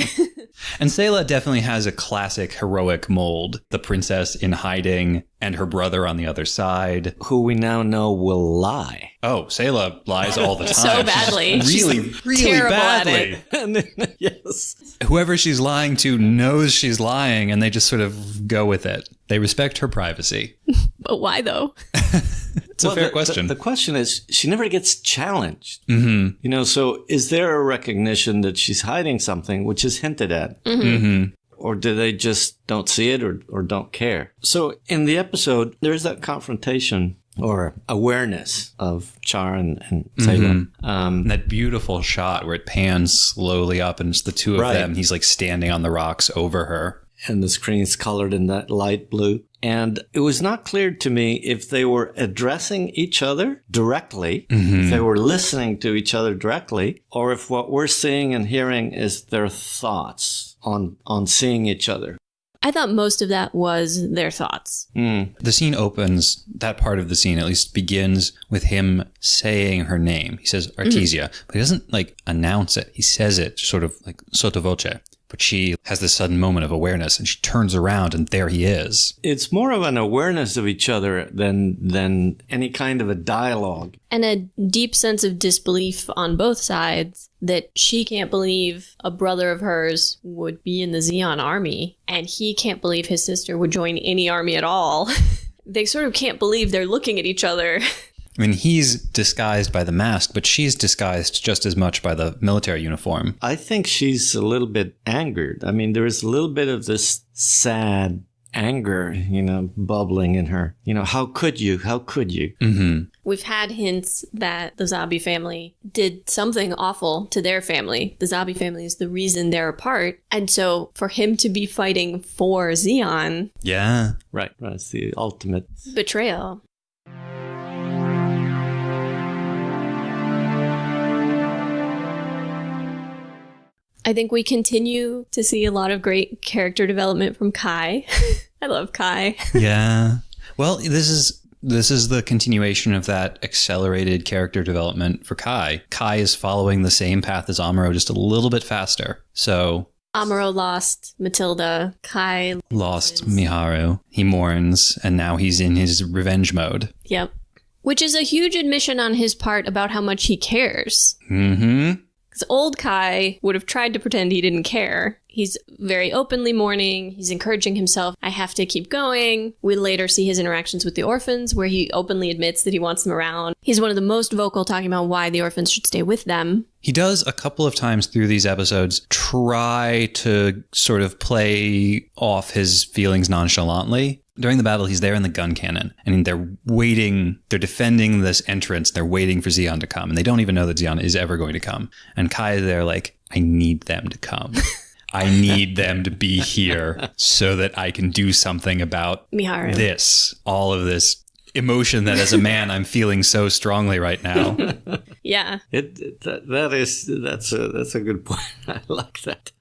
And Sayla definitely has a classic heroic mold. The princess in hiding and her brother on the other side. Who we now know will lie. Oh, Sayla lies all the time. So badly. Really terrible badly. at And then, yes. Whoever she's lying to knows she's lying, and they just sort of go with it. They respect her privacy. But why, though? It's a fair question. The question is, she never gets challenged. Mm-hmm. You know, so is there a recognition that she's hiding something, which is hinted at? Mm-hmm. Or do they just don't see it or don't care? So in the episode, there's that confrontation or awareness of Char and Sayla. That beautiful shot where it pans slowly up and it's the two of them. He's like standing on the rocks over her. And the screen's colored in that light blue. And it was not clear to me if they were addressing each other directly, if they were listening to each other directly, or if what we're seeing and hearing is their thoughts on seeing each other. I thought most of that was their thoughts. The scene opens, that part of the scene at least begins with him saying her name. He says Artesia, but he doesn't like announce it. He says it sort of like sotto voce. But she has this sudden moment of awareness and she turns around and there he is. It's more of an awareness of each other than any kind of a dialogue. And a deep sense of disbelief on both sides that she can't believe a brother of hers would be in the Zeon army and he can't believe his sister would join any army at all. They sort of can't believe they're looking at each other. I mean, he's disguised by the mask, but she's disguised just as much by the military uniform. I think she's a little bit angered. I mean, there is a little bit of this sad anger, bubbling in her. How could you? How could you? Mm-hmm. We've had hints that the Zabi family did something awful to their family. The Zabi family is the reason they're apart. And so for him to be fighting for Zeon... Yeah. Right. It's the ultimate betrayal. I think we continue to see a lot of great character development from Kai. I love Kai. Yeah. Well, this is the continuation of that accelerated character development for Kai. Kai is following the same path as Amuro, just a little bit faster. So Amuro lost Matilda. Kai lost Miharu. He mourns, and now he's in his revenge mode. Yep. Which is a huge admission on his part about how much he cares. Mm-hmm. Because old Kai would have tried to pretend he didn't care. He's very openly mourning. He's encouraging himself, I have to keep going. We later see his interactions with the orphans, where he openly admits that he wants them around. He's one of the most vocal talking about why the orphans should stay with them. He does a couple of times through these episodes try to sort of play off his feelings nonchalantly. During the battle, he's there in the gun cannon, and they're defending this entrance, they're waiting for Zeon to come, and they don't even know that Zeon is ever going to come. And Kai is there like, I need them to come. I need them to be here so that I can do something about Miharu. All of this emotion that as a man I'm feeling so strongly right now. Yeah. That's a good point. I like that.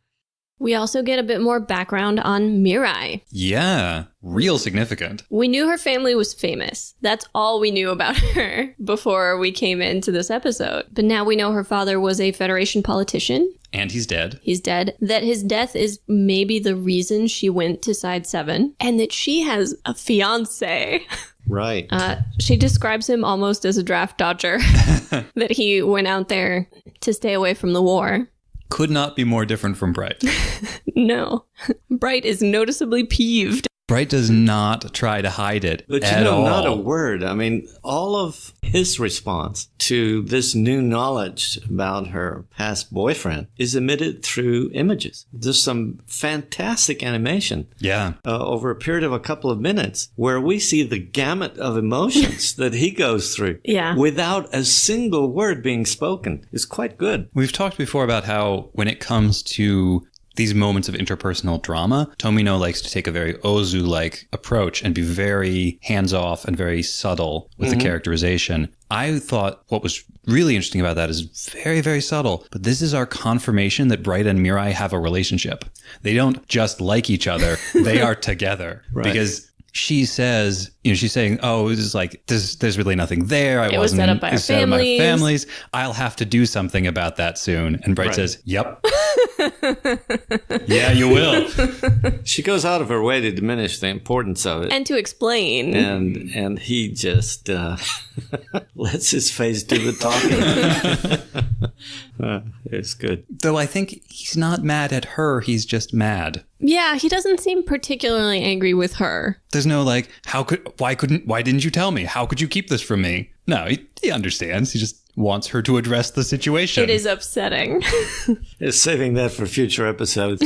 We also get a bit more background on Mirai. Yeah, real significant. We knew her family was famous. That's all we knew about her before we came into this episode. But now we know her father was a Federation politician. And he's dead. He's dead. That his death is maybe the reason she went to Side 7. And that she has a fiancé. Right. She describes him almost as a draft dodger. That he went out there to stay away from the war. Could not be more different from Bright. No. Bright is noticeably peeved. Bright does not try to hide it at all. Not a word. I mean, all of his response to this new knowledge about her past boyfriend is emitted through images. There's some fantastic animation. Yeah. Over a period of a couple of minutes where we see the gamut of emotions that he goes through. Yeah. Without a single word being spoken. It's quite good. We've talked before about how when it comes to these moments of interpersonal drama, Tomino likes to take a very Ozu-like approach and be very hands-off and very subtle with the characterization. I thought what was really interesting about that is very, very subtle. But this is our confirmation that Bright and Mirai have a relationship. They don't just like each other. They are together. Right. Because she says, she's saying, oh, this is like, there's really nothing there. It was set up by our families. I'll have to do something about that soon. And Bright says, yep. Yeah, you will. She goes out of her way to diminish the importance of it. And to explain. And he just lets his face do the talking. It's good. Though I think he's not mad at her. He's just mad. Yeah, he doesn't seem particularly angry with her. There's no like, why didn't you tell me? How could you keep this from me? No, he understands. He just wants her to address the situation. It is upsetting. It's saving that for future episodes.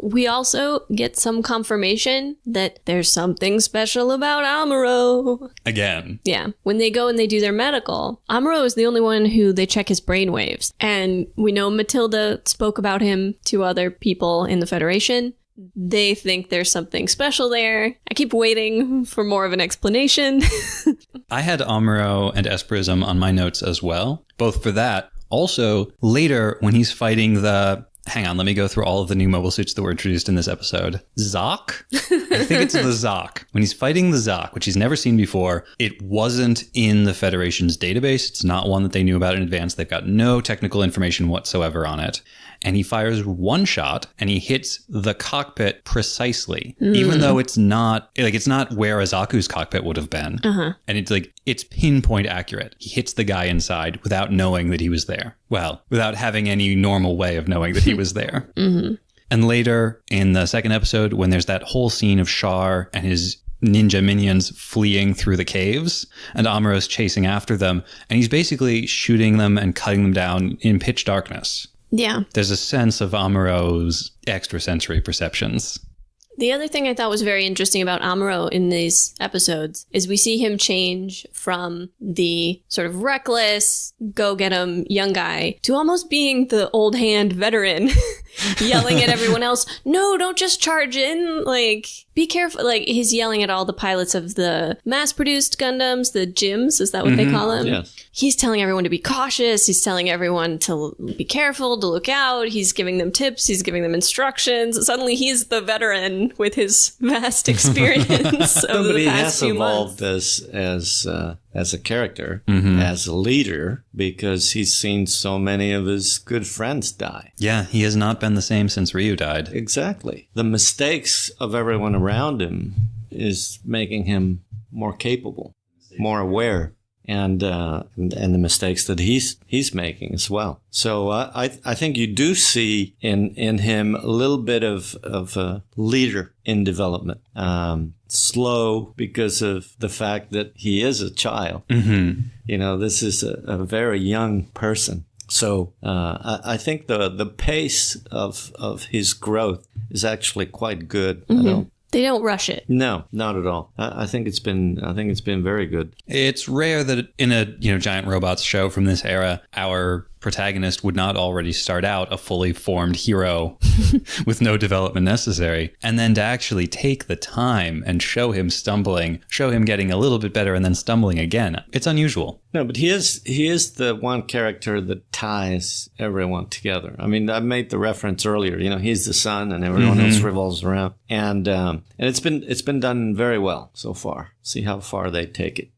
We also get some confirmation that there's something special about Amuro. Again. Yeah. When they go and they do their medical, Amuro is the only one who they check his brainwaves. And we know Matilda spoke about him to other people in the Federation. They think there's something special there. I keep waiting for more of an explanation. I had Amuro and Esperism on my notes as well, both for that. Also, later when he's fighting hang on, let me go through all of the new mobile suits that were introduced in this episode. Zoc? I think it's the Zoc. When he's fighting the Zoc, which he's never seen before, it wasn't in the Federation's database. It's not one that they knew about in advance. They've got no technical information whatsoever on it. And he fires one shot and he hits the cockpit precisely, even though it's not where Azaku's cockpit would have been. Uh-huh. And it's pinpoint accurate. He hits the guy inside without knowing that he was there. Well, without having any normal way of knowing that he was there. Mm-hmm. And later in the second episode, when there's that whole scene of Char and his ninja minions fleeing through the caves and Amuro's chasing after them, and he's basically shooting them and cutting them down in pitch darkness. Yeah. There's a sense of Amuro's extrasensory perceptions. The other thing I thought was very interesting about Amuro in these episodes is we see him change from the sort of reckless, go-get-em young guy to almost being the old hand veteran, yelling at everyone else, no, don't just charge in, like, be careful. Like, he's yelling at all the pilots of the mass-produced Gundams, the GIMs, is that what they call them? Yes. He's telling everyone to be cautious. He's telling everyone to be careful, to look out. He's giving them tips. He's giving them instructions. Suddenly, he's the veteran with his vast experience over the past few months. But he has evolved as a character, as a leader, because he's seen so many of his good friends die. Yeah, he has not been the same since Ryu died. Exactly. The mistakes of everyone around him is making him more capable, more aware. And the mistakes that he's making as well. So I think you do see in him a little bit of a leader in development. Slow because of the fact that he is a child. Mm-hmm. This is a very young person. So I think the pace of his growth is actually quite good. Mm-hmm. They don't rush it. No, not at all. I think it's been very good. It's rare that in a giant robots show from this era, our protagonist would not already start out a fully formed hero with no development necessary, and then to actually take the time and show him stumbling, show him getting a little bit better and then stumbling again. It's unusual. No, but he is the one character that ties everyone together. I mean, I made the reference earlier. He's the sun, and everyone else revolves around, and it's been done very well so far. See how far they take it.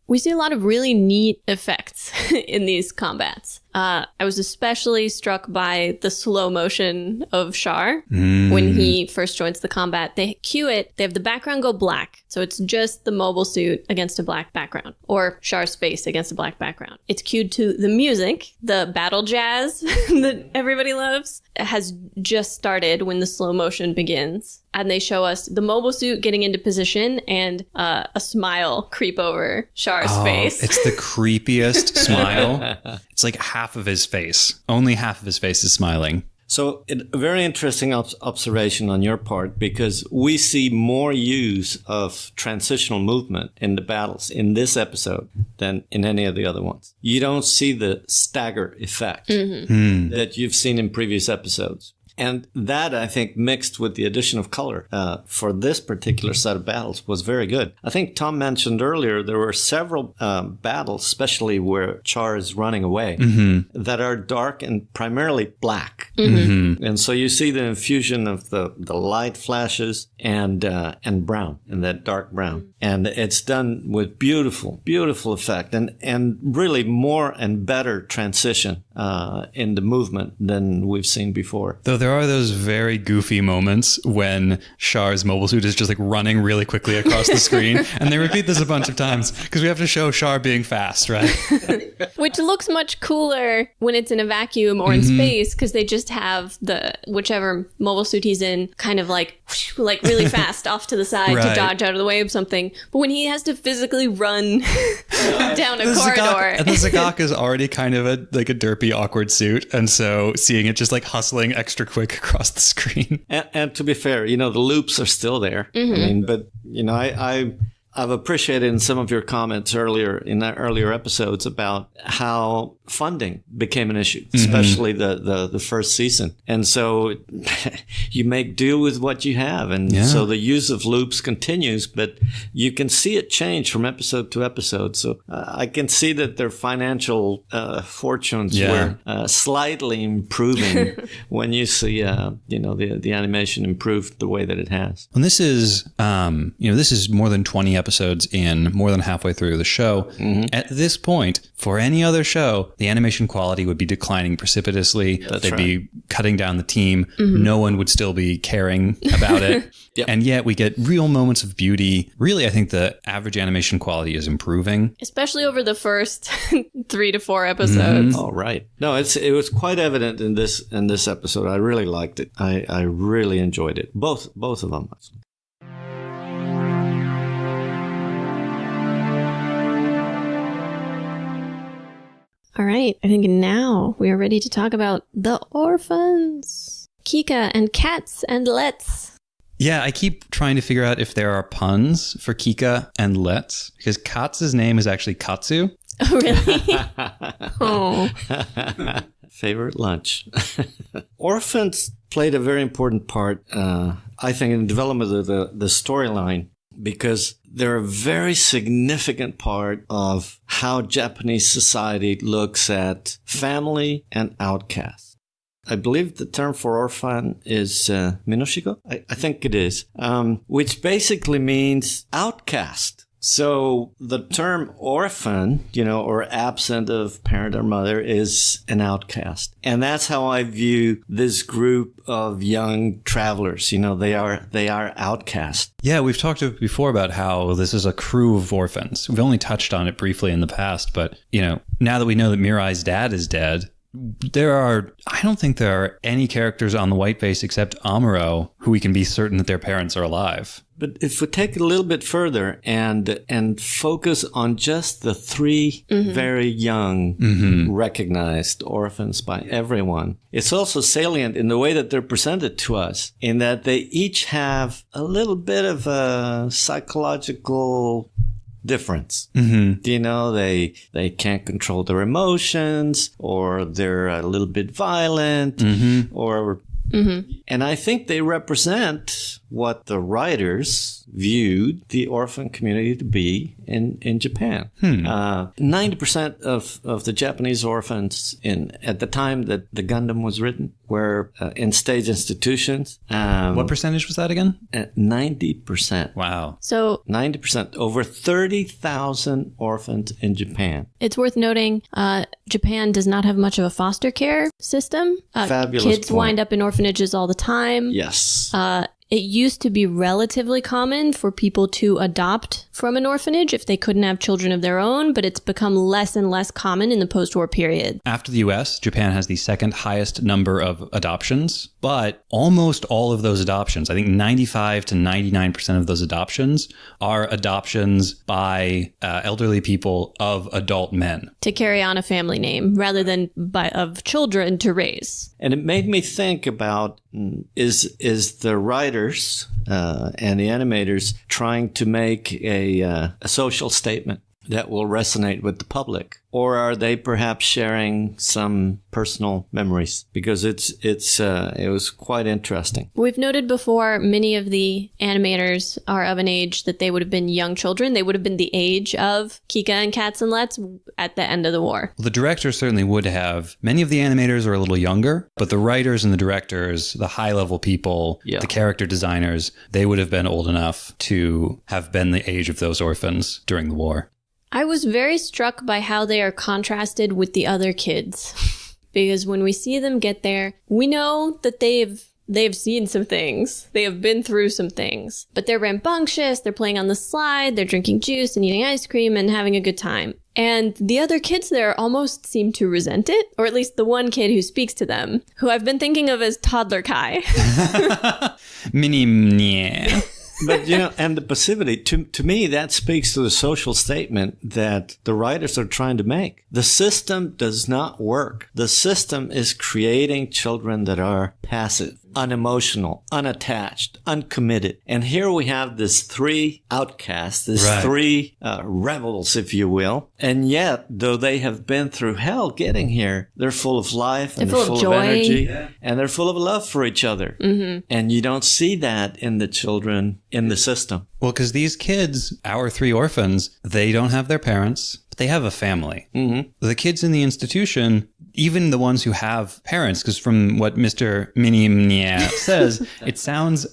We see a lot of really neat effects in these combats. I was especially struck by the slow motion of Char. When he first joins the combat. They cue it. They have the background go black. So it's just the mobile suit against a black background. Or Char's face against a black background. It's cued to the music, the battle jazz that everybody loves. It has just started when the slow motion begins. And they show us the mobile suit getting into position and a smile creep over Char's face. It's the creepiest smile. It's like half of his face. Only half of his face is smiling. So a very interesting observation on your part, because we see more use of transitional movement in the battles in this episode than in any of the other ones. You don't see the stagger effect that you've seen in previous episodes. And that, I think, mixed with the addition of color for this particular set of battles was very good. I think Tom mentioned earlier there were several battles, especially where Char is running away, that are dark and primarily black. And so you see the infusion of the light flashes and brown, and that dark brown. And it's done with beautiful, beautiful effect and really more and better transition in the movement than we've seen before. Though there are those very goofy moments when Char's mobile suit is just like running really quickly across the screen. And they repeat this a bunch of times because we have to show Char being fast, right? Which looks much cooler when it's in a vacuum or in space, because they just have the whichever mobile suit he's in kind of like really fast off to the side to dodge out of the way of something. But when he has to physically run down a corridor. And the Zagak is already kind of a derpy, awkward suit. And so seeing it just like hustling extra quick across the screen. And to be fair, the loops are still there. I mean, but, I've appreciated in some of your comments earlier in the earlier episodes about how funding became an issue, especially the first season. And so you make do with what you have. And so the use of loops continues, but you can see it change from episode to episode. So I can see that their financial fortunes were slightly improving when you see, the animation improved the way that it has. And this is, this is more than 20 episodes in, more than halfway through the show. At this point, for any other show, the animation quality would be declining precipitously. They'd be cutting down the team. No one would still be caring about it. And yet we get real moments of beauty. Really, I think the average animation quality is improving. Especially over the first 3 to 4 episodes. Oh, right. No, it was quite evident in this episode. I really liked it. I really enjoyed it. Both of them. All right, I think now we are ready to talk about the orphans. Kika and Cats and Let's. Yeah, I keep trying to figure out if there are puns for Kika and Let's, because Katz's name is actually Katsu. Oh, really? Oh. Favorite lunch. Orphans played a very important part, I think, in the development of the storyline, because they're a very significant part of how Japanese society looks at family and outcasts. I believe the term for orphan is minoshiko. I think it is, which basically means outcast. So the term orphan, or absent of parent or mother, is an outcast. And that's how I view this group of young travelers. They are outcast. Yeah, we've talked before about how this is a crew of orphans. We've only touched on it briefly in the past, but, now that we know that Mirai's dad is dead, I don't think there are any characters on the white base except Amuro who we can be certain that their parents are alive. But if we take it a little bit further and focus on just the 3 very young, recognized orphans by everyone, it's also salient in the way that they're presented to us, in that they each have a little bit of a psychological difference. They can't control their emotions, or they're a little bit violent, and I think they represent what the writers viewed the orphan community to be in Japan. 90% of the Japanese orphans at the time that the Gundam was written were in state institutions. What percentage was that again? 90%. Wow. So 90%. Over 30,000 orphans in Japan. It's worth noting, Japan does not have much of a foster care system. Fabulous Kids point. wind up in orphanages all the time. Yes. It used to be relatively common for people to adopt from an orphanage if they couldn't have children of their own, but it's become less and less common in the post-war period. After the US, Japan has the second highest number of adoptions, but almost all of those adoptions, I think 95 to 99% of those adoptions, are adoptions by elderly people of adult men. To carry on a family name rather than of children to raise. And it made me think about, is the writers and the animators trying to make a social statement that will resonate with the public? Or are they perhaps sharing some personal memories? Because it was quite interesting. We've noted before, many of the animators are of an age that they would have been young children. They would have been the age of Kika and Katz and Let's at the end of the war. Well, the directors certainly would have. Many of the animators are a little younger, but the writers and the directors, the high-level people, the character designers, they would have been old enough to have been the age of those orphans during the war. I was very struck by how they are contrasted with the other kids. Because when we see them get there, we know that they've seen some things. They have been through some things. But they're rambunctious, they're playing on the slide, they're drinking juice and eating ice cream and having a good time. And the other kids there almost seem to resent it, or at least the one kid who speaks to them, who I've been thinking of as Toddler Kai. Mini. But, and the passivity, to me, that speaks to the social statement that the writers are trying to make. The system does not work. The system is creating children that are passive, unemotional, unattached, uncommitted. And here we have this 3 outcasts, this 3 rebels, if you will. And yet, though they have been through hell getting here, they're full of life and they're full of joy. Energy and they're full of love for each other. Mm-hmm. And you don't see that in the children in the system. Well, because these kids, our 3 orphans, they don't have their parents, but they have a family. Mm-hmm. The kids in the institution, even the ones who have parents, because from what Mr. Minimnia says,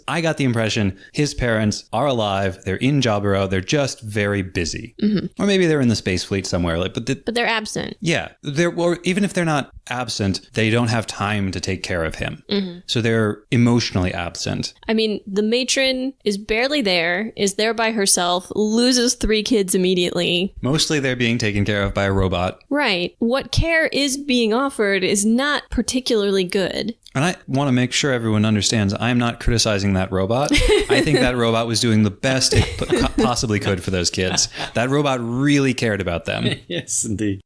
I got the impression his parents are alive, they're in Jaburo, they're just very busy. Mm-hmm. Or maybe they're in the space fleet somewhere. But they're absent. Yeah. Or even if they're not absent, they don't have time to take care of him. Mm-hmm. So they're emotionally absent. I mean, the matron is barely there, is there by herself, loses 3 kids immediately. Mostly they're being taken care of by a robot. Right. What care is being offered is not particularly good. And I want to make sure everyone understands I'm not criticizing that robot. I think that robot was doing the best it possibly could for those kids. That robot really cared about them. Yes, indeed.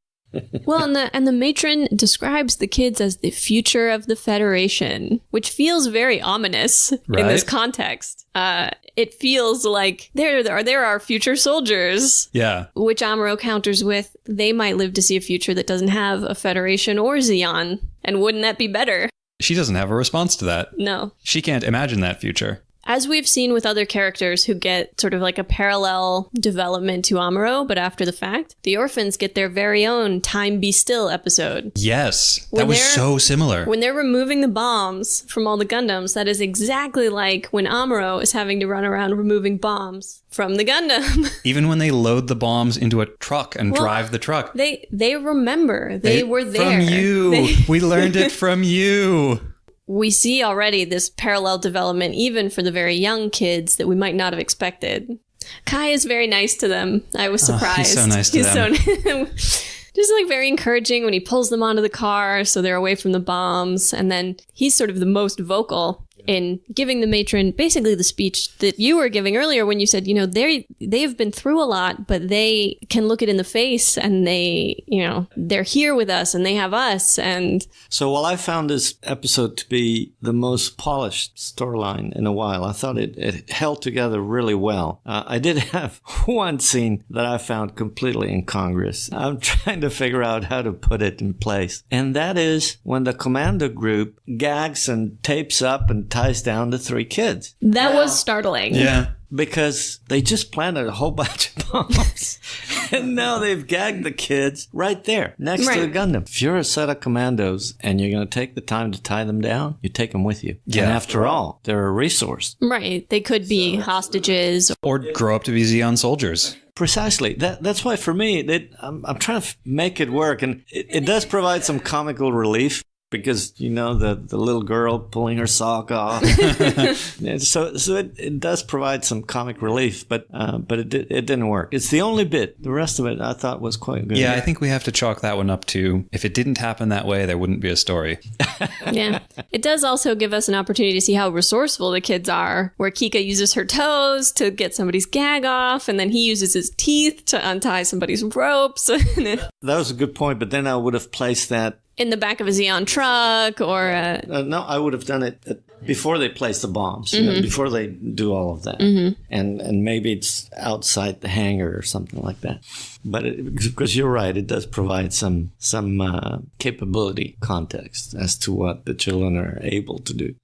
Well, and the matron describes the kids as the future of the Federation, which feels very ominous in this context. It feels like they're our future soldiers. Yeah. Which Amuro counters with, they might live to see a future that doesn't have a Federation or Zeon. And wouldn't that be better? She doesn't have a response to that. No. She can't imagine that future. As we've seen with other characters who get sort of like a parallel development to Amuro, but after the fact, the orphans get their very own Time Be Still episode. Yes, that was so similar. When they're removing the bombs from all the Gundams, that is exactly like when Amuro is having to run around removing bombs from the Gundam. Even when they load the bombs into a truck and drive the truck. They remember. They were there. From you. We learned it from you. We see already this parallel development, even for the very young kids, that we might not have expected. Kai is very nice to them. I was surprised. He's so nice to them. Just like very encouraging when he pulls them onto the car so they're away from the bombs. And then he's sort of the most vocal in giving the matron basically the speech that you were giving earlier when you said, they've been through a lot, but they can look it in the face and they're here with us and they have us. And so while I found this episode to be the most polished storyline in a while, I thought it held together really well. I did have one scene that I found completely incongruous. I'm trying to figure out how to put it in place. And that is when the commando group gags and tapes up and ties down the 3 kids. That was startling. Yeah. Because they just planted a whole bunch of bombs. And now they've gagged the kids right there, next to the Gundam. If you're a set of commandos and you're going to take the time to tie them down, you take them with you. Yeah. And after all, they're a resource. Right. They could be hostages. Or grow up to be Zeon soldiers. Precisely. That's why for me, I'm trying to make it work. And it does provide some comical relief. Because, the little girl pulling her sock off. so it does provide some comic relief, but it didn't work. It's the only bit. The rest of it I thought was quite good. Yeah, I think we have to chalk that one up to, if it didn't happen that way, there wouldn't be a story. Yeah. It does also give us an opportunity to see how resourceful the kids are, where Kika uses her toes to get somebody's gag off, and then he uses his teeth to untie somebody's ropes. That was a good point, but then I would have placed that in the back of a Zeon truck or... No, I would have done it Before they place the bombs, before they do all of that. And maybe it's outside the hangar or something like that. But because you're right, it does provide some capability context as to what the children are able to do.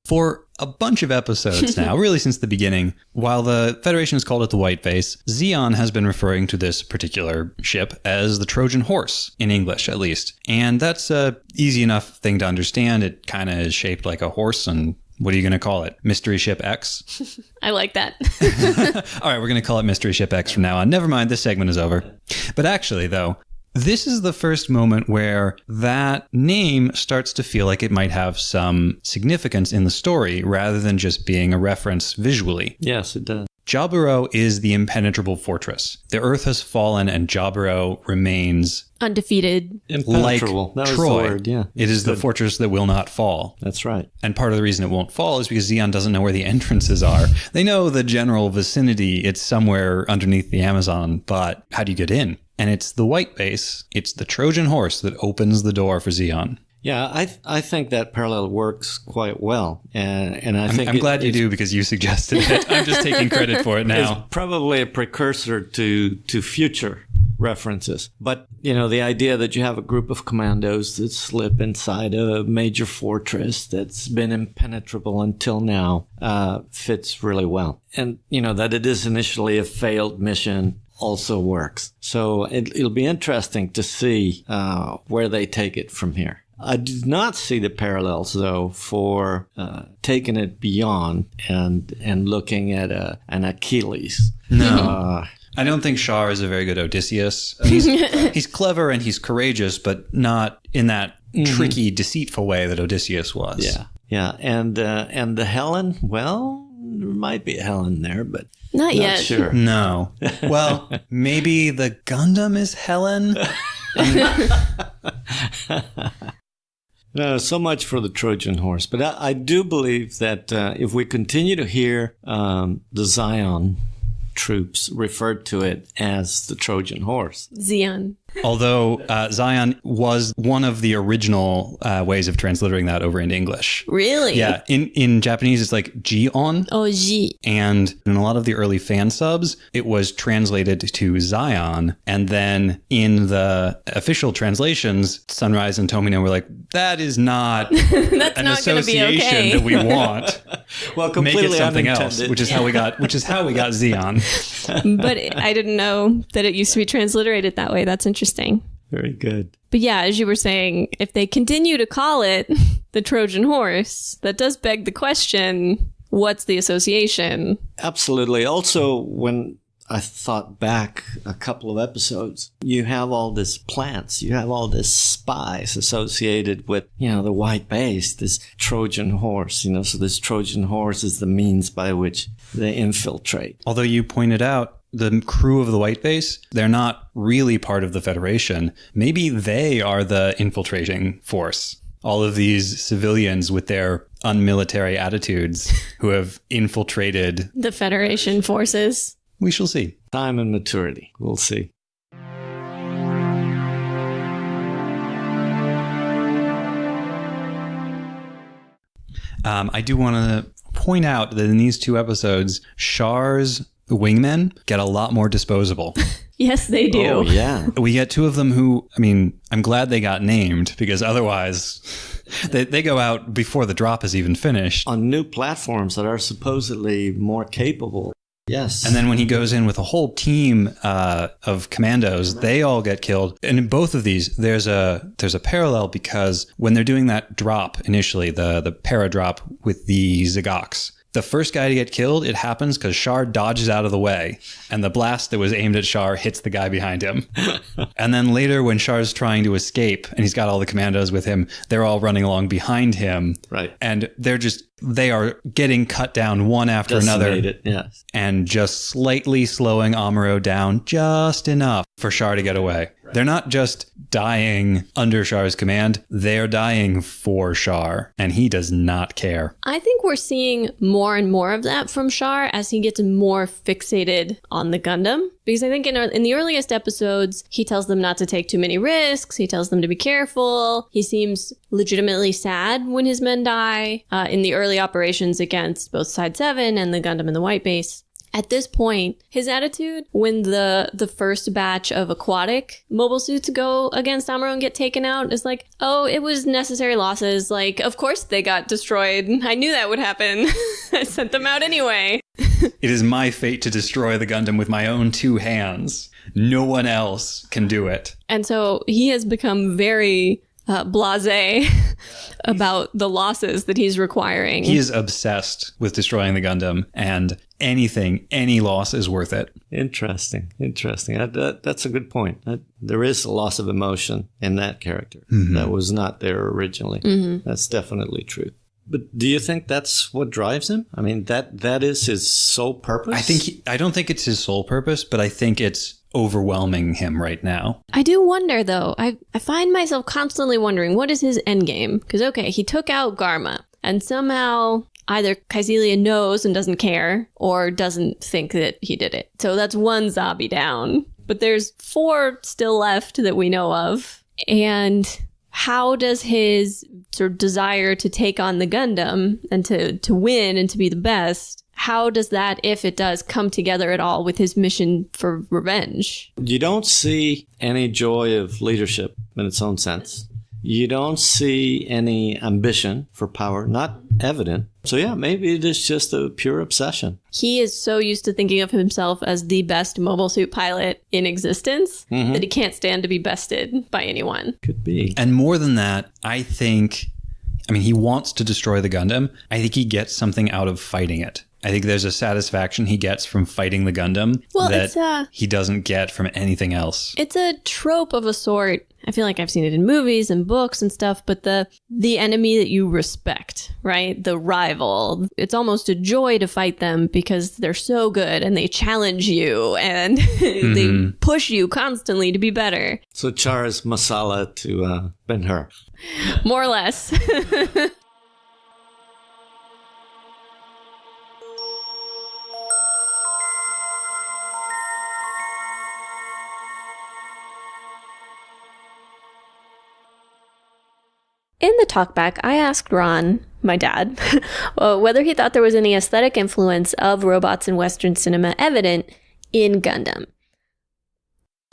For a bunch of episodes now, really since the beginning, while the Federation has called it the White Base, Zeon has been referring to this particular ship as the Trojan Horse, in English at least. And that's a easy enough thing to understand. It kind of is shaped like a horse, and what are you going to call it? Mystery Ship X? I like that. All right, we're going to call it Mystery Ship X from now on. Never mind, this segment is over. But actually, though, this is the first moment where that name starts to feel like it might have some significance in the story rather than just being a reference visually. Yes, it does. Jaburo is the impenetrable fortress. The Earth has fallen and Jaburo remains undefeated. Impenetrable. Like that was Troy. the word, yeah. It is the fortress that will not fall. That's right. And part of the reason it won't fall is because Zeon doesn't know where the entrances are. They know the general vicinity. It's somewhere underneath the Amazon, but how do you get in? And it's the White Base, it's the Trojan Horse that opens the door for Zeon. Yeah, I think that parallel works quite well. And I'm glad you do because you suggested it. I'm just taking credit for it now. It's probably a precursor to future references. But, the idea that you have a group of commandos that slip inside a major fortress that's been impenetrable until now fits really well. And, that it is initially a failed mission also works. So it'll be interesting to see where they take it from here. I do not see the parallels, though, for taking it beyond and looking at an Achilles. No. I don't think Char is a very good Odysseus. He's clever and he's courageous, but not in that tricky, deceitful way that Odysseus was. Yeah. And the Helen, well, there might be a Helen there, but not yet. Sure. No. Well, maybe the Gundam is Helen. No, so much for the Trojan Horse. But I do believe that if we continue to hear the Zion troops referred to it as the Trojan Horse. Zeon. Although Zion was one of the original ways of transliterating that over into English. Really? Yeah. In Japanese, it's like Jion. Oh, Ji. And in a lot of the early fan subs, it was translated to Zion. And then in the official translations, Sunrise and Tomino were like, that is not That's an not association okay. that we want. Well, completely Make it something else, unintended. which is how we got Zeon. But I didn't know that it used to be transliterated that way. That's interesting. Very good. But yeah, as you were saying, if they continue to call it the Trojan Horse, that does beg the question, what's the association? Absolutely. Also, when I thought back a couple of episodes, you have all this plants, you have all this spice associated with, the White Base, this Trojan horse, so this Trojan horse is the means by which they infiltrate. Although you pointed out, the crew of the White Base, they're not really part of the Federation. Maybe they are the infiltrating force. All of these civilians with their unmilitary attitudes who have infiltrated the Federation forces. We shall see. Time and maturity. We'll see. I do want to point out that in these two episodes, Char's wingmen get a lot more disposable. Yes, they do. Oh, yeah. We get two of them who, I'm glad they got named because otherwise they go out before the drop is even finished. On new platforms that are supposedly more capable. Yes. And then when he goes in with a whole team of commandos, they all get killed. And in both of these, there's a parallel because when they're doing that drop initially, the para drop with the Zigaks, the first guy to get killed, it happens because Char dodges out of the way, and the blast that was aimed at Char hits the guy behind him. And then later, when Char's trying to escape, and he's got all the commandos with him, they're all running along behind him. Right. And they are getting cut down one after another. Yes. And just slightly slowing Amuro down just enough for Char to get away. Right. They're not just dying under Char's command, they're dying for Char, and he does not care. I think we're seeing more and more of that from Char as he gets more fixated on the Gundam. Because I think in the earliest episodes, he tells them not to take too many risks. He tells them to be careful. He seems legitimately sad when his men die in the early operations against both Side 7 and the Gundam in the White Base. At this point, his attitude when the first batch of aquatic mobile suits go against Amuro and get taken out is like, oh, it was necessary losses. Like, of course they got destroyed. I knew that would happen. I sent them out anyway. It is my fate to destroy the Gundam with my own 2 hands. No one else can do it. And so he has become very blasé about the losses that he's requiring. He is obsessed with destroying the Gundam, and any loss is worth it. Interesting. That's a good point. There is a loss of emotion in that character. That was not there originally. That's definitely true. But do you think that's what drives him? I mean, that is his sole purpose? I don't think it's his sole purpose, but I think it's overwhelming him right now. I do wonder, though. I find myself constantly wondering, what is his endgame? Because, okay, he took out Garma, and somehow either Kaizelia knows and doesn't care, or doesn't think that he did it. So that's one zombie down. But there's 4 still left that we know of. And how does his sort of desire to take on the Gundam and to win and to be the best, how does that, if it does, come together at all with his mission for revenge? You don't see any joy of leadership in its own sense. You don't see any ambition for power, not evident. So yeah, maybe it is just a pure obsession. He is so used to thinking of himself as the best mobile suit pilot in existence that he can't stand to be bested by anyone. Could be. And more than that, he wants to destroy the Gundam. I think he gets something out of fighting it. I think there's a satisfaction he gets from fighting the Gundam that he doesn't get from anything else. It's a trope of a sort. I feel like I've seen it in movies and books and stuff, but the enemy that you respect, right? The rival. It's almost a joy to fight them because they're so good and they challenge you and they push you constantly to be better. So Char is masala to Ben-Hur. More or less. In the talkback, I asked Ron, my dad, whether he thought there was any aesthetic influence of robots in Western cinema evident in Gundam.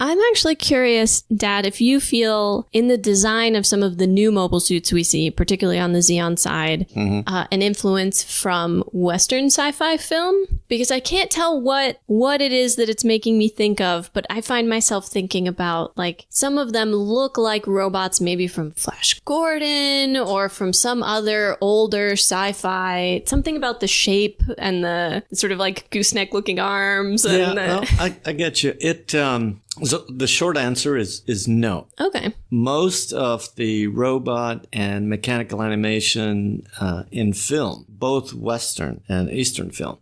I'm actually curious, Dad, if you feel in the design of some of the new mobile suits we see, particularly on the Xeon side, an influence from Western sci-fi film? Because I can't tell what it is that it's making me think of, but I find myself thinking about, like, some of them look like robots maybe from Flash Gordon or from some other older sci-fi. Something about the shape and the sort of like gooseneck looking arms. I get you. So the short answer is no. Okay. Most of the robot and mechanical animation in film, both Western and Eastern film,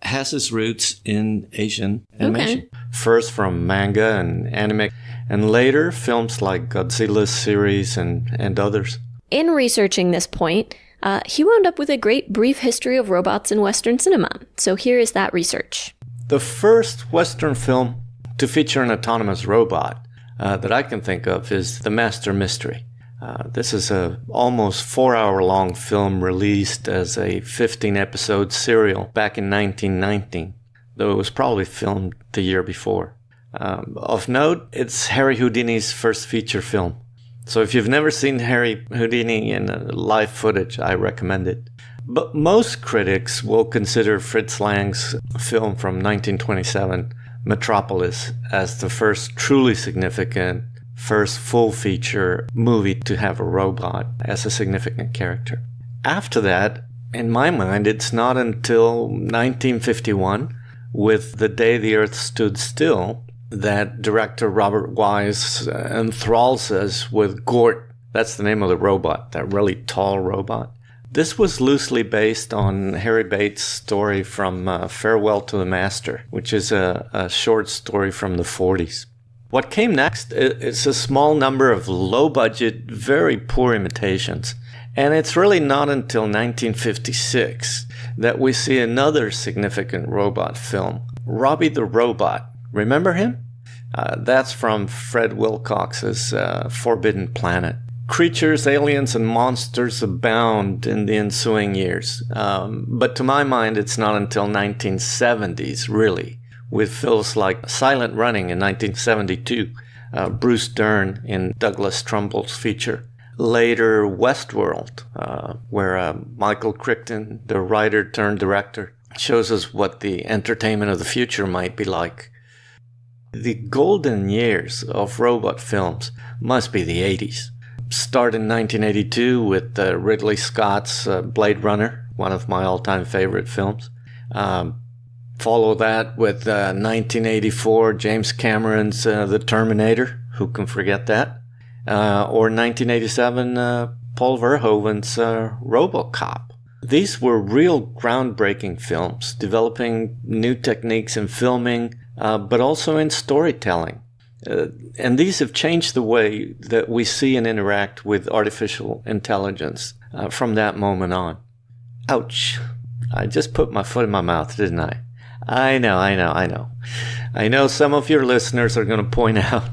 has its roots in Asian animation. Okay. First from manga and anime, and later films like Godzilla's series and others. In researching this point, he wound up with a great brief history of robots in Western cinema. So here is that research. The first Western film to feature an autonomous robot that I can think of is The Master Mystery. This is a almost 4-hour-long film released as a 15-episode serial back in 1919, though it was probably filmed the year before. Of note, it's Harry Houdini's first feature film. So if you've never seen Harry Houdini in live footage, I recommend it. But most critics will consider Fritz Lang's film from 1927, Metropolis, as the first truly significant, first full-feature movie to have a robot as a significant character. After that, in my mind, it's not until 1951, with The Day the Earth Stood Still, that director Robert Wise enthralls us with Gort. That's the name of the robot, that really tall robot. This was loosely based on Harry Bates' story from Farewell to the Master, which is a short story from the 40s. What came next is a small number of low-budget, very poor imitations. And it's really not until 1956 that we see another significant robot film, Robbie the Robot. Remember him? That's from Fred Wilcox's Forbidden Planet. Creatures, aliens, and monsters abound in the ensuing years. But to my mind, it's not until 1970s, really, with films like Silent Running in 1972, Bruce Dern in Douglas Trumbull's feature. Later, Westworld, where Michael Crichton, the writer turned director, shows us what the entertainment of the future might be like. The golden years of robot films must be the 80s. Start in 1982 with Ridley Scott's Blade Runner, one of my all-time favorite films. Follow that with 1984, James Cameron's The Terminator. Who can forget that? Or 1987, Paul Verhoeven's RoboCop. These were real groundbreaking films, developing new techniques in filming, but also in storytelling. And these have changed the way that we see and interact with artificial intelligence from that moment on. Ouch. I just put my foot in my mouth, didn't I? I know. I know some of your listeners are going to point out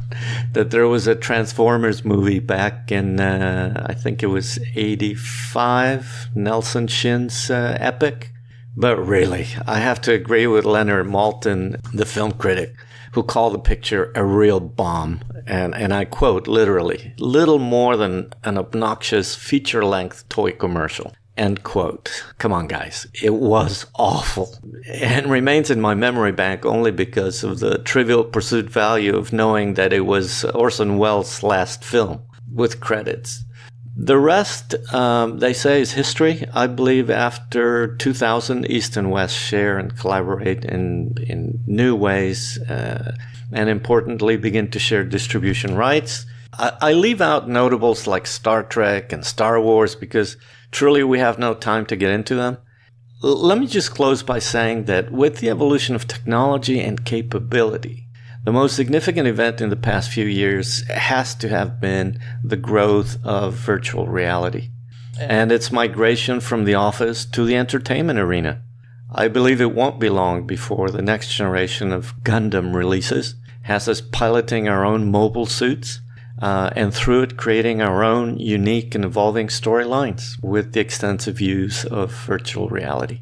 that there was a Transformers movie back in, I think it was 85, Nelson Shin's epic. But really, I have to agree with Leonard Maltin, the film critic, who called the picture a real bomb. And I quote literally, little more than an obnoxious feature-length toy commercial. End quote. Come on, guys. It was awful. And remains in my memory bank only because of the trivial pursuit value of knowing that it was Orson Welles' last film, with credits. The rest, they say, is history. I believe after 2000, East and West share and collaborate in new ways, and importantly, begin to share distribution rights. I leave out notables like Star Trek and Star Wars because truly we have no time to get into them. Let me just close by saying that with the evolution of technology and capability, the most significant event in the past few years has to have been the growth of virtual reality and its migration from the office to the entertainment arena. I believe it won't be long before the next generation of Gundam releases has us piloting our own mobile suits, and through it creating our own unique and evolving storylines with the extensive use of virtual reality.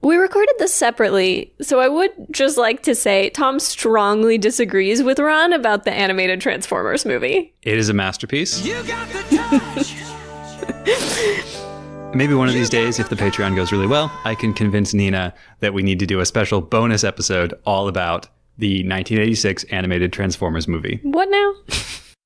We recorded this separately, so I would just like to say Tom strongly disagrees with Ron about the animated Transformers movie. It is a masterpiece. You got the touch. Maybe one of these days, if the Patreon goes really well, I can convince Nina that we need to do a special bonus episode all about the 1986 animated Transformers movie. What now?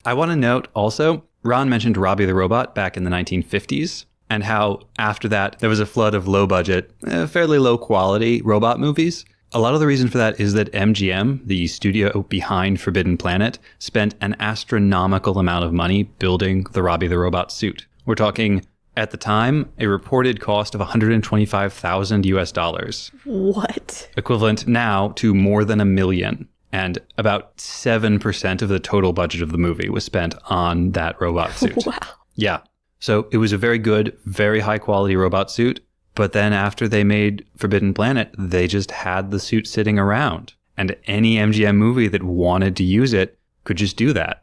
I want to note also, Ron mentioned Robbie the Robot back in the 1950s, and how after that there was a flood of low-budget, fairly low-quality robot movies. A lot of the reason for that is that MGM, the studio behind Forbidden Planet, spent an astronomical amount of money building the Robbie the Robot suit. We're talking, at the time, a reported cost of $125,000 US. What? Equivalent now to more than $1 million. And about 7% of the total budget of the movie was spent on that robot suit. Wow. Yeah. So it was a very good, very high quality robot suit. But then after they made Forbidden Planet, they just had the suit sitting around. And any MGM movie that wanted to use it could just do that.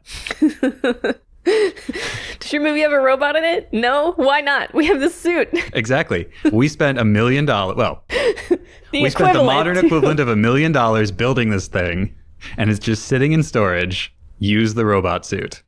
Does your movie have a robot in it? No? Why not? We have the suit. Exactly. We spent $1 million. Well, we spent the modern equivalent of $1 million building this thing, and it's just sitting in storage. Use the robot suit.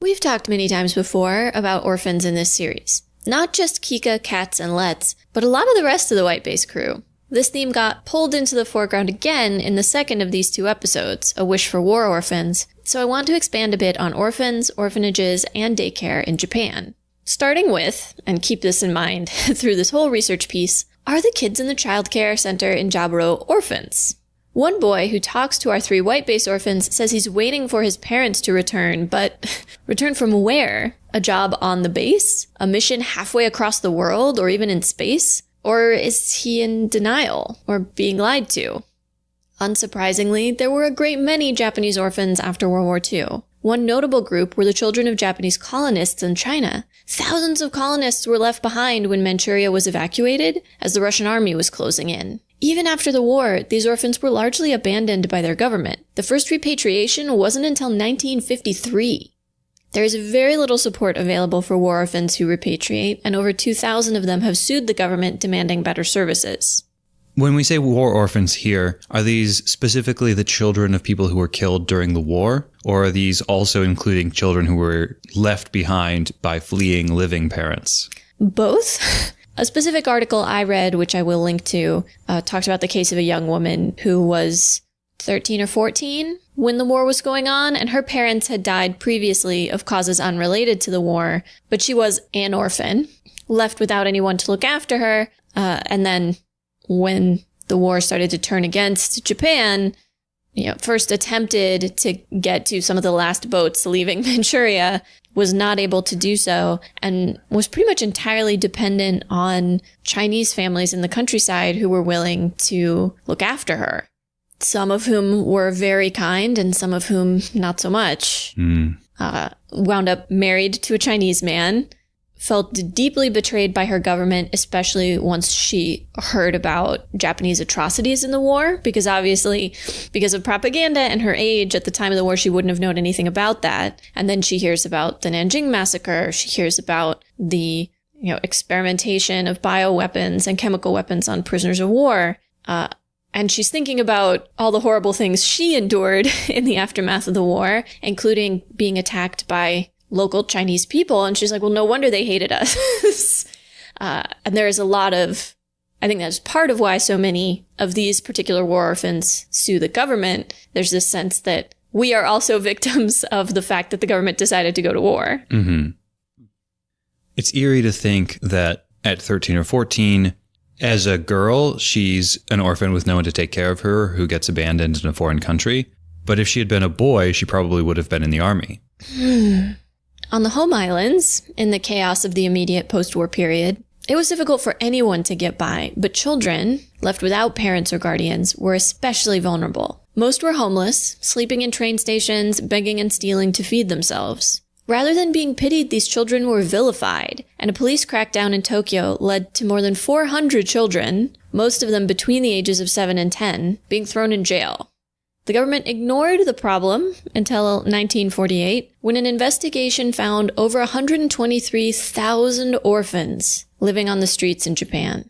We've talked many times before about orphans in this series. Not just Kika, Katz, and Let's, but a lot of the rest of the White Base crew. This theme got pulled into the foreground again in the second of these two episodes, A Wish for War Orphans, so I want to expand a bit on orphans, orphanages, and daycare in Japan. Starting with, and keep this in mind through this whole research piece, are the kids in the childcare center in Jaburo orphans? One boy who talks to our 3 White Base orphans says he's waiting for his parents to return, but return from where? A job on the base? A mission halfway across the world or even in space? Or is he in denial or being lied to? Unsurprisingly, there were a great many Japanese orphans after World War II. One notable group were the children of Japanese colonists in China. Thousands of colonists were left behind when Manchuria was evacuated, as the Russian army was closing in. Even after the war, these orphans were largely abandoned by their government. The first repatriation wasn't until 1953. There is very little support available for war orphans who repatriate, and over 2,000 of them have sued the government demanding better services. When we say war orphans here, are these specifically the children of people who were killed during the war? Or are these also including children who were left behind by fleeing living parents? Both. A specific article I read, which I will link to, talked about the case of a young woman who was 13 or 14 when the war was going on, and her parents had died previously of causes unrelated to the war, but she was an orphan, left without anyone to look after her, and then when the war started to turn against Japan, first attempted to get to some of the last boats leaving Manchuria, was not able to do so, and was pretty much entirely dependent on Chinese families in the countryside who were willing to look after her. Some of whom were very kind and some of whom not so much. Wound up married to a Chinese man, felt deeply betrayed by her government, especially once she heard about Japanese atrocities in the war, because obviously, because of propaganda and her age at the time of the war, she wouldn't have known anything about that. And then she hears about the Nanjing massacre. She hears about the experimentation of bioweapons and chemical weapons on prisoners of war. And she's thinking about all the horrible things she endured in the aftermath of the war, including being attacked by local Chinese people. And she's like, well, no wonder they hated us. And there is a lot of, I think that's part of why so many of these particular war orphans sue the government. There's this sense that we are also victims of the fact that the government decided to go to war. Mm-hmm. It's eerie to think that at 13 or 14, as a girl, she's an orphan with no one to take care of her, who gets abandoned in a foreign country. But if she had been a boy, she probably would have been in the army. On the home islands, in the chaos of the immediate post-war period, it was difficult for anyone to get by, but children, left without parents or guardians, were especially vulnerable. Most were homeless, sleeping in train stations, begging and stealing to feed themselves. Rather than being pitied, these children were vilified, and a police crackdown in Tokyo led to more than 400 children, most of them between the ages of 7 and 10, being thrown in jail. The government ignored the problem until 1948, when an investigation found over 123,000 orphans living on the streets in Japan.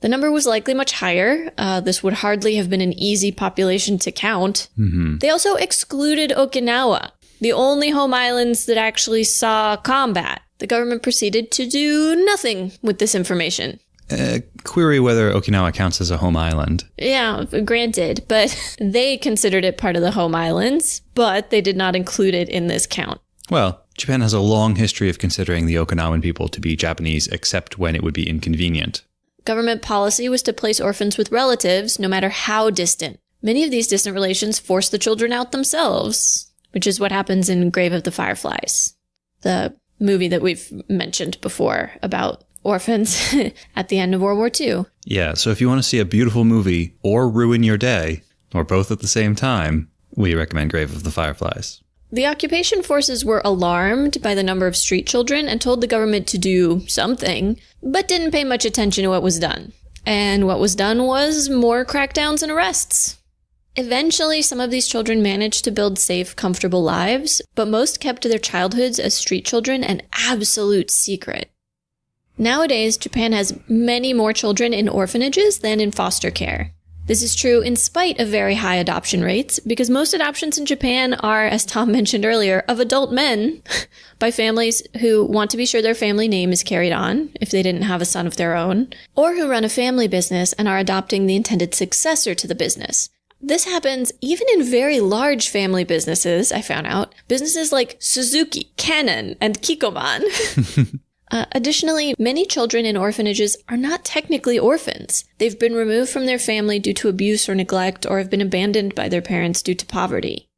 The number was likely much higher. This would hardly have been an easy population to count. Mm-hmm. They also excluded Okinawa, the only home islands that actually saw combat. The government proceeded to do nothing with this information. Query whether Okinawa counts as a home island. Yeah, granted, but they considered it part of the home islands, but they did not include it in this count. Well, Japan has a long history of considering the Okinawan people to be Japanese, except when it would be inconvenient. Government policy was to place orphans with relatives, no matter how distant. Many of these distant relations forced the children out themselves, which is what happens in Grave of the Fireflies, the movie that we've mentioned before about orphans at the end of World War II. Yeah, so if you want to see a beautiful movie or ruin your day, or both at the same time, we recommend Grave of the Fireflies. The occupation forces were alarmed by the number of street children and told the government to do something, but didn't pay much attention to what was done. And what was done was more crackdowns and arrests. Eventually, some of these children managed to build safe, comfortable lives, but most kept their childhoods as street children an absolute secret. Nowadays, Japan has many more children in orphanages than in foster care. This is true in spite of very high adoption rates, because most adoptions in Japan are, as Tom mentioned earlier, of adult men by families who want to be sure their family name is carried on, if they didn't have a son of their own, or who run a family business and are adopting the intended successor to the business. This happens even in very large family businesses, I found out. Businesses like Suzuki, Canon, and Kikoman. Additionally, many children in orphanages are not technically orphans. They've been removed from their family due to abuse or neglect, or have been abandoned by their parents due to poverty.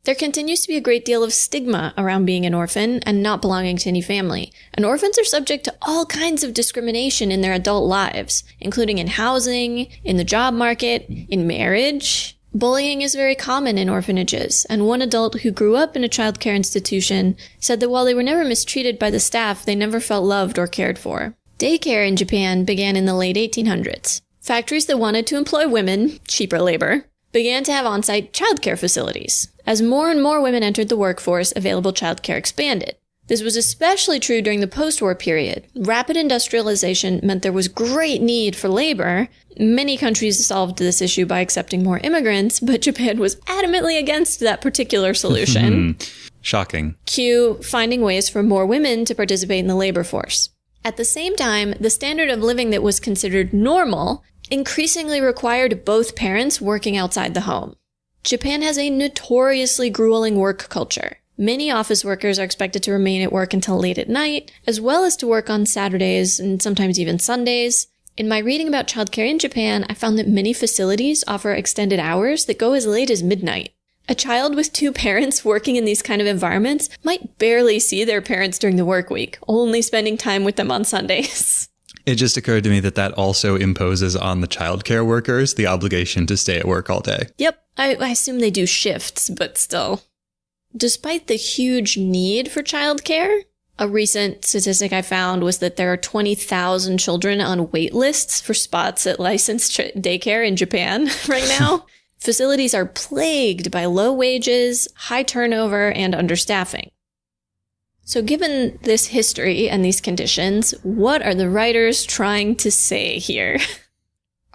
There continues to be a great deal of stigma around being an orphan and not belonging to any family. And orphans are subject to all kinds of discrimination in their adult lives, including in housing, in the job market, in marriage. Bullying is very common in orphanages, and one adult who grew up in a childcare institution said that while they were never mistreated by the staff, they never felt loved or cared for. Daycare in Japan began in the late 1800s. Factories that wanted to employ women, cheaper labor, began to have on-site childcare facilities. As more and more women entered the workforce, available childcare expanded. This was especially true during the post-war period. Rapid industrialization meant there was great need for labor. Many countries solved this issue by accepting more immigrants, but Japan was adamantly against that particular solution. Shocking. Cue finding ways for more women to participate in the labor force. At the same time, the standard of living that was considered normal increasingly required both parents working outside the home. Japan has a notoriously grueling work culture. Many office workers are expected to remain at work until late at night, as well as to work on Saturdays and sometimes even Sundays. In my reading about childcare in Japan, I found that many facilities offer extended hours that go as late as midnight. A child with two parents working in these kind of environments might barely see their parents during the work week, only spending time with them on Sundays. It just occurred to me that that also imposes on the childcare workers the obligation to stay at work all day. Yep, I assume they do shifts, but still. Despite the huge need for childcare, a recent statistic I found was that there are 20,000 children on wait lists for spots at licensed daycare in Japan right now. Facilities are plagued by low wages, high turnover, and understaffing. So given this history and these conditions, what are the writers trying to say here?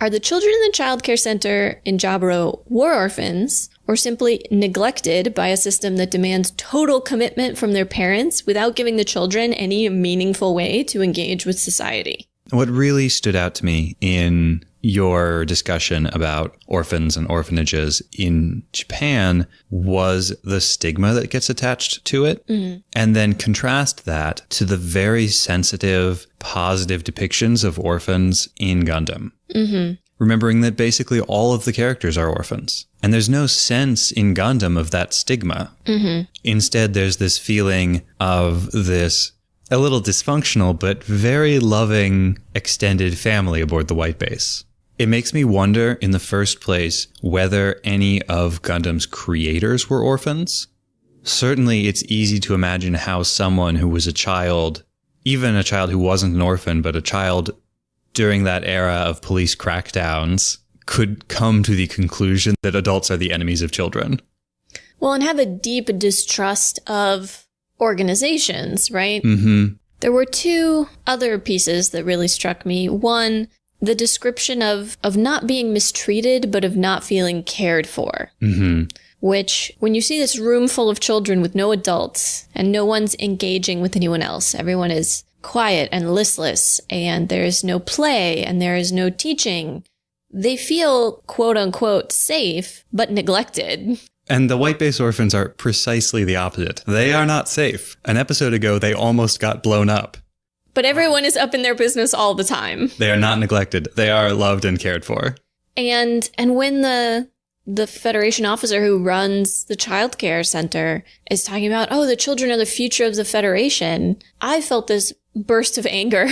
Are the children in the childcare center in Jaburo war orphans, or simply neglected by a system that demands total commitment from their parents without giving the children any meaningful way to engage with society? What really stood out to me in your discussion about orphans and orphanages in Japan was the stigma that gets attached to it. Mm-hmm. And then contrast that to the very sensitive, positive depictions of orphans in Gundam. Mm-hmm. Remembering that basically all of the characters are orphans. And there's no sense in Gundam of that stigma. Mm-hmm. Instead, there's this feeling of this a little dysfunctional, but very loving extended family aboard the White Base. It makes me wonder, in the first place, whether any of Gundam's creators were orphans. Certainly, it's easy to imagine how someone who was a child, even a child who wasn't an orphan, but a child during that era of police crackdowns, could come to the conclusion that adults are the enemies of children. Well, and have a deep distrust of organizations, right? Mm-hmm. There were two other pieces that really struck me. One, the description of not being mistreated, but of not feeling cared for. Mm-hmm. Which, when you see this room full of children with no adults, and no one's engaging with anyone else, everyone is quiet and listless, and there is no play, and there is no teaching, they feel, quote-unquote, safe, but neglected. And the White Base orphans are precisely the opposite. They are not safe. An episode ago, they almost got blown up. But everyone is up in their business all the time. They are not neglected. They are loved and cared for. And when the Federation officer who runs the childcare center is talking about, oh, the children are the future of the Federation, I felt this burst of anger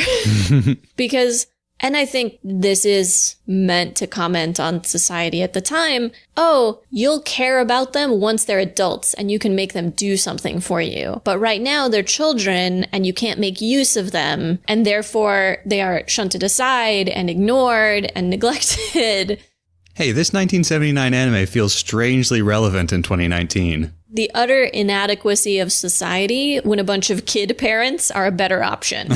because... And I think this is meant to comment on society at the time. Oh, you'll care about them once they're adults and you can make them do something for you. But right now they're children and you can't make use of them. And therefore they are shunted aside and ignored and neglected. Hey, this 1979 anime feels strangely relevant in 2019. The utter inadequacy of society when a bunch of kid parents are a better option.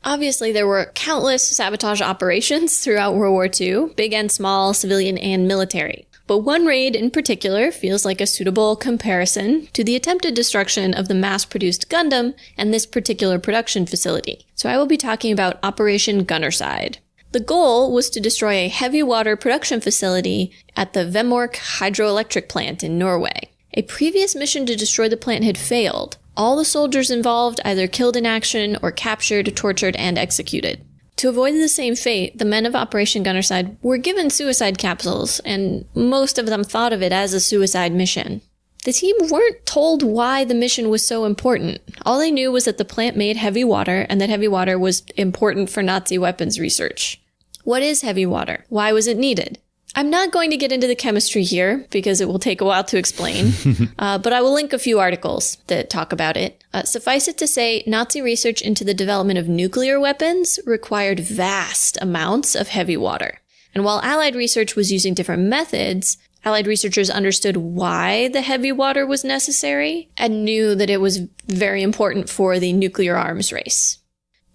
Obviously, there were countless sabotage operations throughout World War II, big and small, civilian and military. But one raid in particular feels like a suitable comparison to the attempted destruction of the mass-produced Gundam and this particular production facility. So I will be talking about Operation Gunnerside. The goal was to destroy a heavy water production facility at the Vemork hydroelectric plant in Norway. A previous mission to destroy the plant had failed. All the soldiers involved either killed in action or captured, tortured, and executed. To avoid the same fate, the men of Operation Gunnerside were given suicide capsules, and most of them thought of it as a suicide mission. The team weren't told why the mission was so important. All they knew was that the plant made heavy water, and that heavy water was important for Nazi weapons research. What is heavy water? Why was it needed? I'm not going to get into the chemistry here, because it will take a while to explain, but I will link a few articles that talk about it. Suffice it to say, Nazi research into the development of nuclear weapons required vast amounts of heavy water. And while Allied research was using different methods, Allied researchers understood why the heavy water was necessary and knew that it was very important for the nuclear arms race.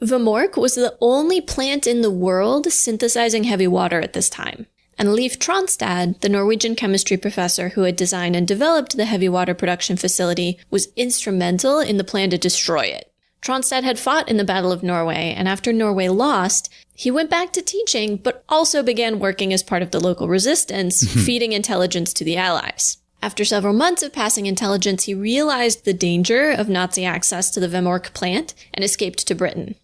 Vemork was the only plant in the world synthesizing heavy water at this time. And Leif Tronstad, the Norwegian chemistry professor who had designed and developed the heavy water production facility, was instrumental in the plan to destroy it. Tronstad had fought in the Battle of Norway, and after Norway lost, he went back to teaching, but also began working as part of the local resistance, feeding intelligence to the Allies. After several months of passing intelligence, he realized the danger of Nazi access to the Vemork plant and escaped to Britain.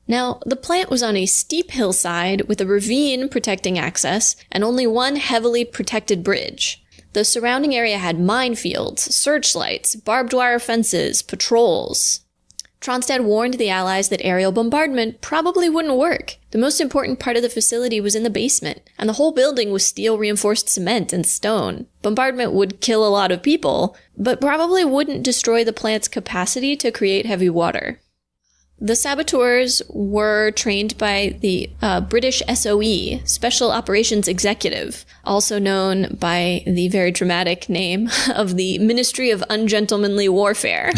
Now, the plant was on a steep hillside with a ravine protecting access and only one heavily protected bridge. The surrounding area had minefields, searchlights, barbed wire fences, patrols. Tronstad warned the Allies that aerial bombardment probably wouldn't work. The most important part of the facility was in the basement, and the whole building was steel-reinforced cement and stone. Bombardment would kill a lot of people, but probably wouldn't destroy the plant's capacity to create heavy water. The saboteurs were trained by the British SOE, Special Operations Executive, also known by the very dramatic name of the Ministry of Ungentlemanly Warfare.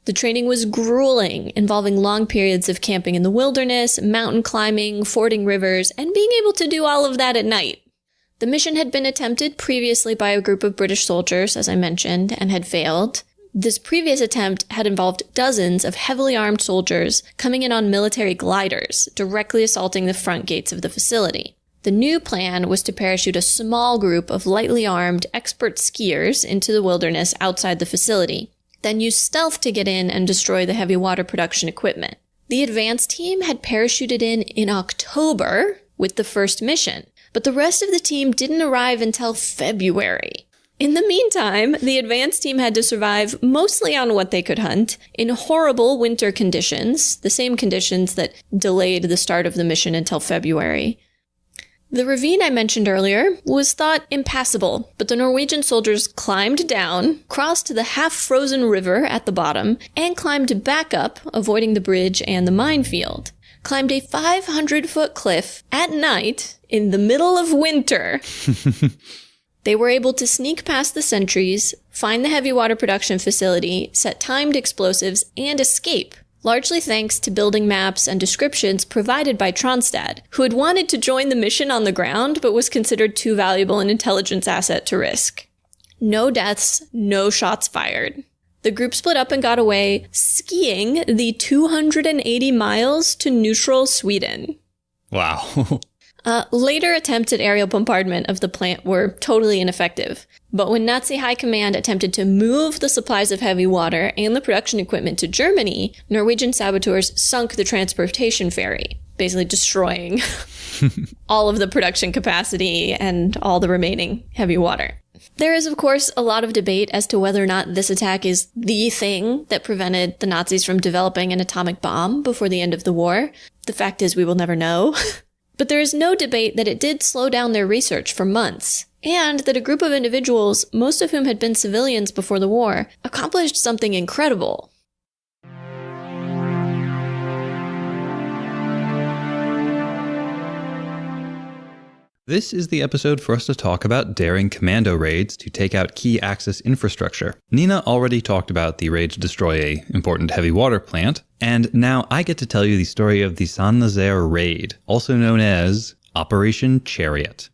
The training was grueling, involving long periods of camping in the wilderness, mountain climbing, fording rivers, and being able to do all of that at night. The mission had been attempted previously by a group of British soldiers, as I mentioned, and had failed. This previous attempt had involved dozens of heavily armed soldiers coming in on military gliders, directly assaulting the front gates of the facility. The new plan was to parachute a small group of lightly armed, expert skiers into the wilderness outside the facility, then use stealth to get in and destroy the heavy water production equipment. The advance team had parachuted in October with the first mission, but the rest of the team didn't arrive until February. In the meantime, the advance team had to survive mostly on what they could hunt in horrible winter conditions, the same conditions that delayed the start of the mission until February. The ravine I mentioned earlier was thought impassable, but the Norwegian soldiers climbed down, crossed the half-frozen river at the bottom, and climbed back up, avoiding the bridge and the minefield. Climbed a 500-foot cliff at night in the middle of winter. They were able to sneak past the sentries, find the heavy water production facility, set timed explosives, and escape, largely thanks to building maps and descriptions provided by Tronstad, who had wanted to join the mission on the ground but was considered too valuable an intelligence asset to risk. No deaths, no shots fired. The group split up and got away, skiing the 280 miles to neutral Sweden. Wow. Later attempts at aerial bombardment of the plant were totally ineffective. But when Nazi high command attempted to move the supplies of heavy water and the production equipment to Germany, Norwegian saboteurs sunk the transportation ferry, basically destroying all of the production capacity and all the remaining heavy water. There is, of course, a lot of debate as to whether or not this attack is the thing that prevented the Nazis from developing an atomic bomb before the end of the war. The fact is, we will never know. But there is no debate that it did slow down their research for months, and that a group of individuals, most of whom had been civilians before the war, accomplished something incredible. This is the episode for us to talk about daring commando raids to take out key Axis infrastructure. Nina already talked about the raid to destroy a important heavy water plant, and now I get to tell you the story of the Saint-Nazaire raid, also known as Operation Chariot.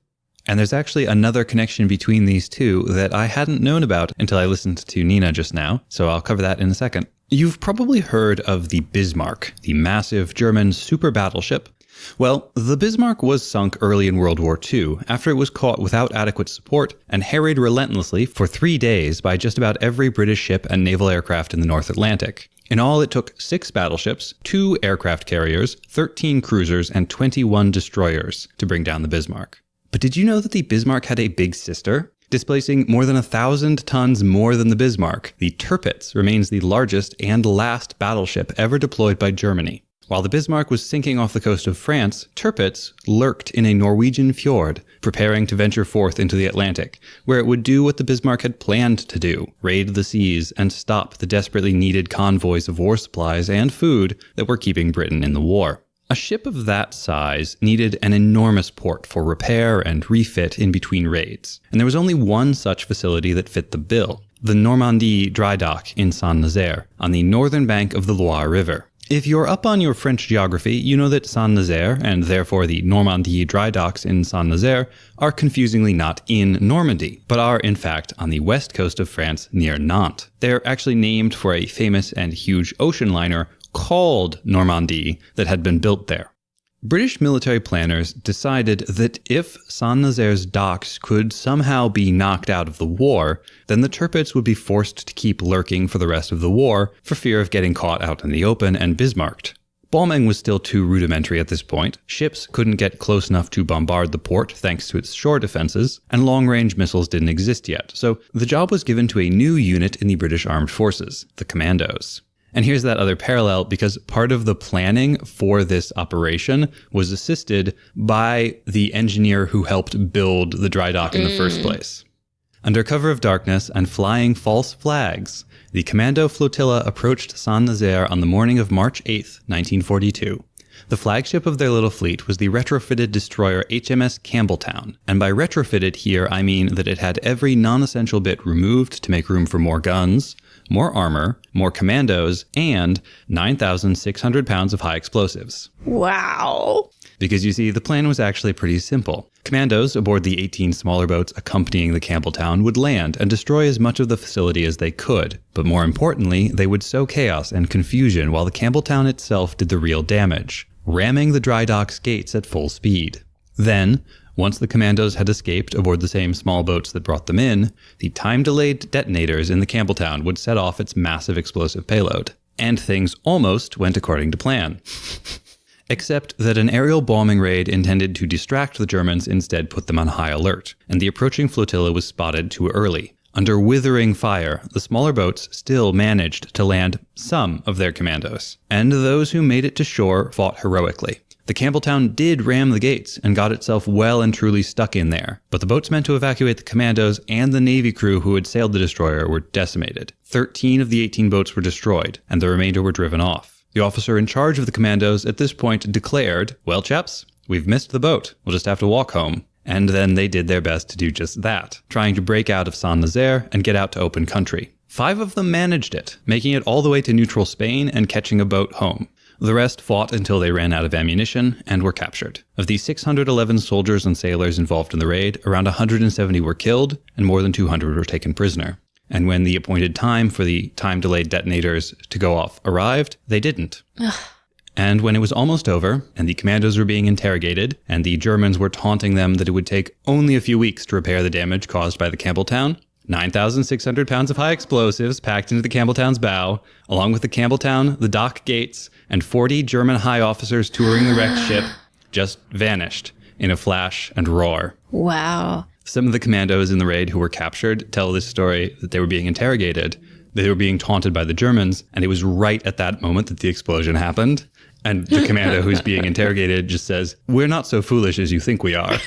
And there's actually another connection between these two that I hadn't known about until I listened to Nina just now, so I'll cover that in a second. You've probably heard of the Bismarck, the massive German super battleship. Well, the Bismarck was sunk early in World War II after it was caught without adequate support and harried relentlessly for 3 days by just about every British ship and naval aircraft in the North Atlantic. In all, it took 6 battleships, 2 aircraft carriers, 13 cruisers, and 21 destroyers to bring down the Bismarck. But did you know that the Bismarck had a big sister? Displacing more than 1,000 tons more than the Bismarck, the Tirpitz remains the largest and last battleship ever deployed by Germany. While the Bismarck was sinking off the coast of France, Tirpitz lurked in a Norwegian fjord, preparing to venture forth into the Atlantic, where it would do what the Bismarck had planned to do, raid the seas and stop the desperately needed convoys of war supplies and food that were keeping Britain in the war. A ship of that size needed an enormous port for repair and refit in between raids, and there was only one such facility that fit the bill, the Normandie dry dock in Saint-Nazaire, on the northern bank of the Loire River. If you're up on your French geography, you know that Saint-Nazaire, and therefore the Normandie dry docks in Saint-Nazaire, are confusingly not in Normandy, but are in fact on the west coast of France near Nantes. They're actually named for a famous and huge ocean liner called Normandie that had been built there. British military planners decided that if Saint-Nazaire's docks could somehow be knocked out of the war, then the Tirpitz would be forced to keep lurking for the rest of the war for fear of getting caught out in the open and Bismarcked. Bombing was still too rudimentary at this point, ships couldn't get close enough to bombard the port thanks to its shore defenses, and long-range missiles didn't exist yet, so the job was given to a new unit in the British Armed Forces, the Commandos. And here's that other parallel, because part of the planning for this operation was assisted by the engineer who helped build the dry dock in the first place. Under cover of darkness and flying false flags, the Commando flotilla approached Saint-Nazaire on the morning of March 8th, 1942. The flagship of their little fleet was the retrofitted destroyer HMS Campbelltown, and by retrofitted here I mean that it had every non-essential bit removed to make room for more guns, more armor, more commandos, and 9,600 pounds of high explosives. Wow. Because you see, the plan was actually pretty simple. Commandos aboard the 18 smaller boats accompanying the Campbelltown would land and destroy as much of the facility as they could. But more importantly, they would sow chaos and confusion while the Campbelltown itself did the real damage, ramming the dry dock's gates at full speed. Then, once the commandos had escaped aboard the same small boats that brought them in, the time-delayed detonators in the Campbelltown would set off its massive explosive payload. And things almost went according to plan. Except that an aerial bombing raid intended to distract the Germans instead put them on high alert, and the approaching flotilla was spotted too early. Under withering fire, the smaller boats still managed to land some of their commandos, and those who made it to shore fought heroically. The Campbelltown did ram the gates and got itself well and truly stuck in there, but the boats meant to evacuate the commandos and the Navy crew who had sailed the destroyer were decimated. 13 of the 18 boats were destroyed, and the remainder were driven off. The officer in charge of the commandos at this point declared, "Well, chaps, we've missed the boat. We'll just have to walk home." And then they did their best to do just that, trying to break out of Saint-Nazaire and get out to open country. 5 of them managed it, making it all the way to neutral Spain and catching a boat home. The rest fought until they ran out of ammunition and were captured. Of the 611 soldiers and sailors involved in the raid, around 170 were killed and more than 200 were taken prisoner. And when the appointed time for the time-delayed detonators to go off arrived, they didn't. And when it was almost over, and the commandos were being interrogated, and the Germans were taunting them that it would take only a few weeks to repair the damage caused by the Campbelltown, 9,600 pounds of high explosives packed into the Campbelltown's bow, along with the Campbelltown, the dock gates, and 40 German high officers touring the wrecked ship, just vanished in a flash and roar. Wow. Some of the commandos in the raid who were captured tell this story that they were being interrogated. They were being taunted by the Germans, and it was right at that moment that the explosion happened. And the commando who's being interrogated just says, "We're not so foolish as you think we are."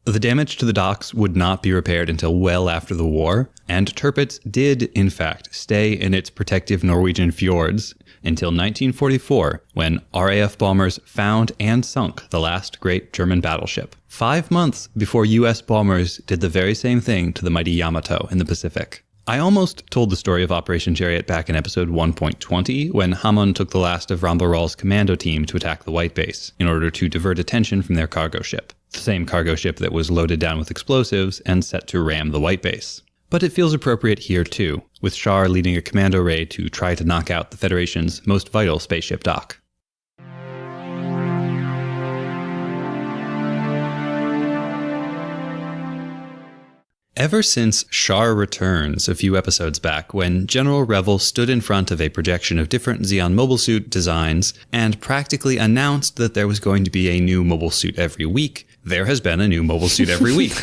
The damage to the docks would not be repaired until well after the war, and Tirpitz did, in fact, stay in its protective Norwegian fjords until 1944, when RAF bombers found and sunk the last great German battleship, 5 months before US bombers did the very same thing to the mighty Yamato in the Pacific. I almost told the story of Operation Chariot back in episode 1.20, when Hamon took the last of Rambaral's commando team to attack the White Base in order to divert attention from their cargo ship. The same cargo ship that was loaded down with explosives and set to ram the White Base. But it feels appropriate here too, with Char leading a commando raid to try to knock out the Federation's most vital spaceship dock. Ever since Char Returns a few episodes back, when General Revel stood in front of a projection of different Zeon mobile suit designs and practically announced that there was going to be a new mobile suit every week, there has been a new mobile suit every week.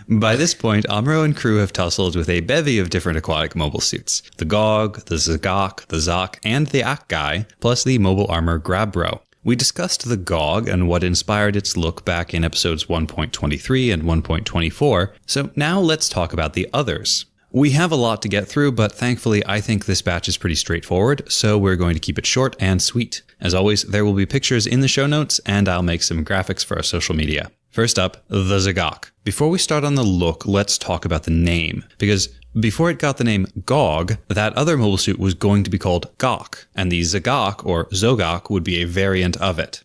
By this point, Amuro and crew have tussled with a bevy of different aquatic mobile suits. The Gog, the Zagok, the Zok, and the Akgai, plus the mobile armor Grabro. We discussed the Gog and what inspired its look back in episodes 1.23 and 1.24, so now let's talk about the others. We have a lot to get through, but thankfully I think this batch is pretty straightforward, so we're going to keep it short and sweet. As always, there will be pictures in the show notes, and I'll make some graphics for our social media. First up, the Zagok. Before we start on the look, let's talk about the name, because before it got the name Gog, that other mobile suit was going to be called Gok, and the Zagok, or Zogok, would be a variant of it.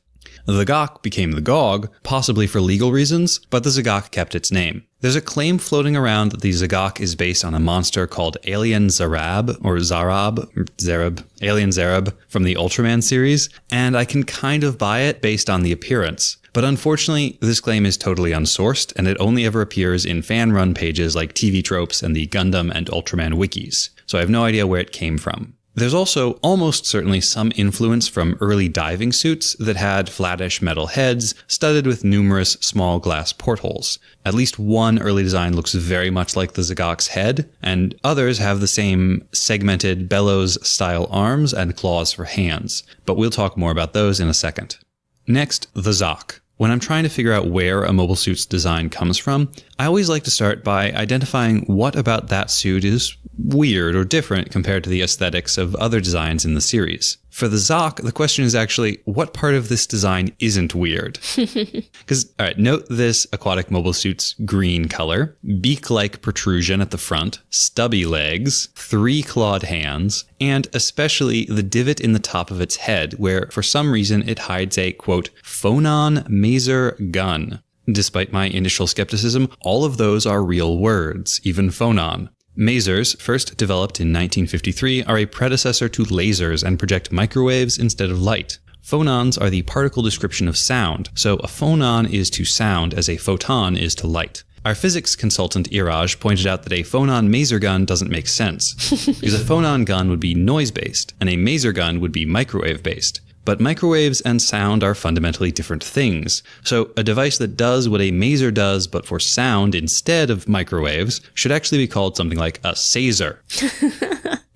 The Gok became the Gog, possibly for legal reasons, but the Zagok kept its name. There's a claim floating around that the Zagok is based on a monster called Alien Zarab, or Zarab, Alien Zarab from the Ultraman series, and I can kind of buy it based on the appearance. But unfortunately, this claim is totally unsourced, and it only ever appears in fan-run pages like TV Tropes and the Gundam and Ultraman wikis, so I have no idea where it came from. There's also almost certainly some influence from early diving suits that had flattish metal heads studded with numerous small glass portholes. At least one early design looks very much like the Zagok's head, and others have the same segmented bellows-style arms and claws for hands, but we'll talk more about those in a second. Next, the Zok. When I'm trying to figure out where a mobile suit's design comes from, I always like to start by identifying what about that suit is weird or different compared to the aesthetics of other designs in the series. For the Zok, the question is actually, what part of this design isn't weird? Because, alright, note this aquatic mobile suit's green color, beak-like protrusion at the front, stubby legs, 3 clawed hands, and especially the divot in the top of its head, where for some reason it hides a, quote, phonon maser gun. Despite my initial skepticism, all of those are real words, even phonon. Masers, first developed in 1953, are a predecessor to lasers and project microwaves instead of light. Phonons are the particle description of sound, so a phonon is to sound as a photon is to light. Our physics consultant Iraj pointed out that a phonon maser gun doesn't make sense, because a phonon gun would be noise-based, and a maser gun would be microwave-based. But microwaves and sound are fundamentally different things, so a device that does what a maser does but for sound instead of microwaves should actually be called something like a saser.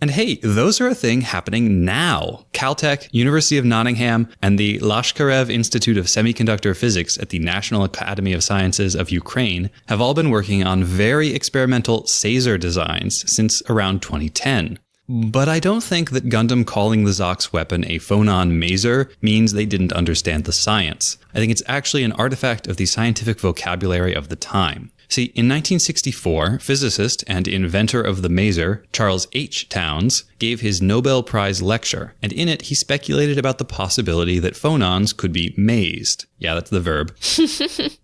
And hey, those are a thing happening now. Caltech, University of Nottingham, and the Lashkarev Institute of Semiconductor Physics at the National Academy of Sciences of Ukraine have all been working on very experimental saser designs since around 2010. But I don't think that Gundam calling the Zok's weapon a phonon maser means they didn't understand the science. I think it's actually an artifact of the scientific vocabulary of the time. See, in 1964, physicist and inventor of the maser, Charles H. Townes, gave his Nobel Prize lecture, and in it he speculated about the possibility that phonons could be mazed. Yeah, that's the verb.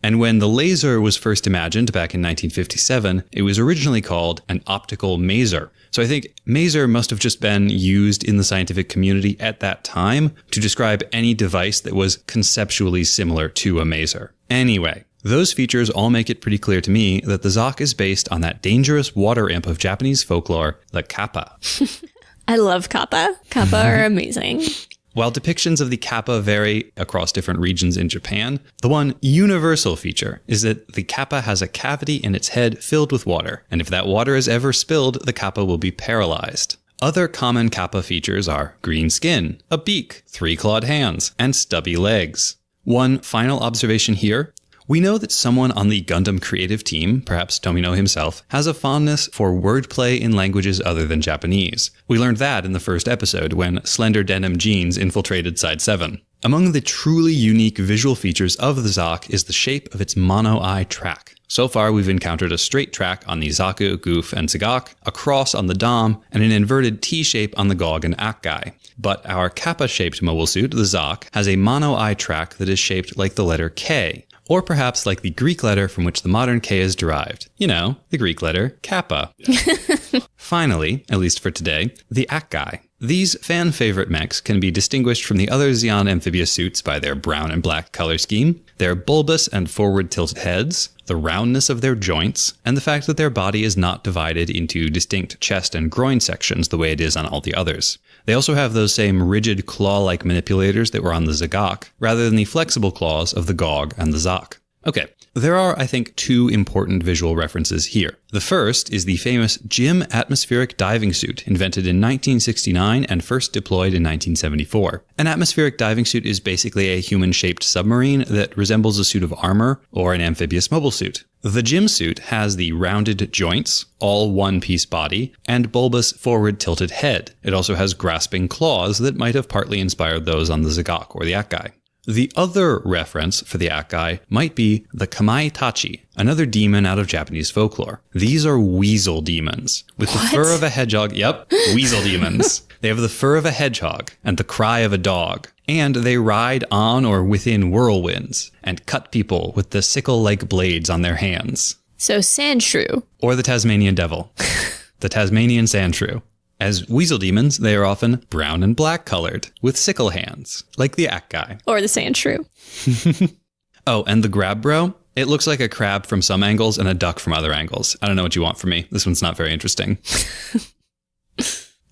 And when the laser was first imagined back in 1957, it was originally called an optical maser. So I think maser must have just been used in the scientific community at that time to describe any device that was conceptually similar to a maser. Anyway, those features all make it pretty clear to me that the Zok is based on that dangerous water imp of Japanese folklore, the kappa. I love kappa. Kappa are amazing. While depictions of the kappa vary across different regions in Japan, the one universal feature is that the kappa has a cavity in its head filled with water, and if that water is ever spilled, the kappa will be paralyzed. Other common kappa features are green skin, a beak, 3 clawed hands, and stubby legs. One final observation here. We know that someone on the Gundam creative team, perhaps Tomino himself, has a fondness for wordplay in languages other than Japanese. We learned that in the first episode when slender denim jeans infiltrated Side 7. Among the truly unique visual features of the Zok is the shape of its mono-eye track. So far, we've encountered a straight track on the Zaku, Goof, and Zagok, a cross on the Dom, and an inverted T-shape on the Gog and Akgai. But our kappa-shaped mobile suit, the Zok, has a mono-eye track that is shaped like the letter K, or perhaps like the Greek letter from which the modern K is derived. You know, the Greek letter kappa. Finally, at least for today, the Akgai. These fan-favorite mechs can be distinguished from the other Zeon amphibious suits by their brown and black color scheme. their bulbous and forward-tilted heads, the roundness of their joints, and the fact that their body is not divided into distinct chest and groin sections the way it is on all the others. They also have those same rigid claw-like manipulators that were on the Zagok, rather than the flexible claws of the Gog and the Zok. Okay, there are, I think, two important visual references here. The first is the famous Jim atmospheric diving suit, invented in 1969 and first deployed in 1974. An atmospheric diving suit is basically a human-shaped submarine that resembles a suit of armor or an amphibious mobile suit. The Jim suit has the rounded joints, all one-piece body, and bulbous forward-tilted head. It also has grasping claws that might have partly inspired those on the Zagok or the Akai. The other reference for the Akai might be the Kamaitachi, another demon out of Japanese folklore. These are Weasel Demons. With the fur of a hedgehog. Yep, Weasel Demons. They have the fur of a hedgehog and the cry of a dog. And they ride on or within whirlwinds and cut people with the sickle-like blades on their hands. So Sandshrew. Or the Tasmanian Devil. The Tasmanian Sandshrew. As Weasel Demons, they are often brown and black colored, with sickle hands, like the Akai. Or the Sandshrew. Oh, and the Grab Bro? It looks like a crab from some angles and a duck from other angles. I don't know what you want from me. This one's not very interesting.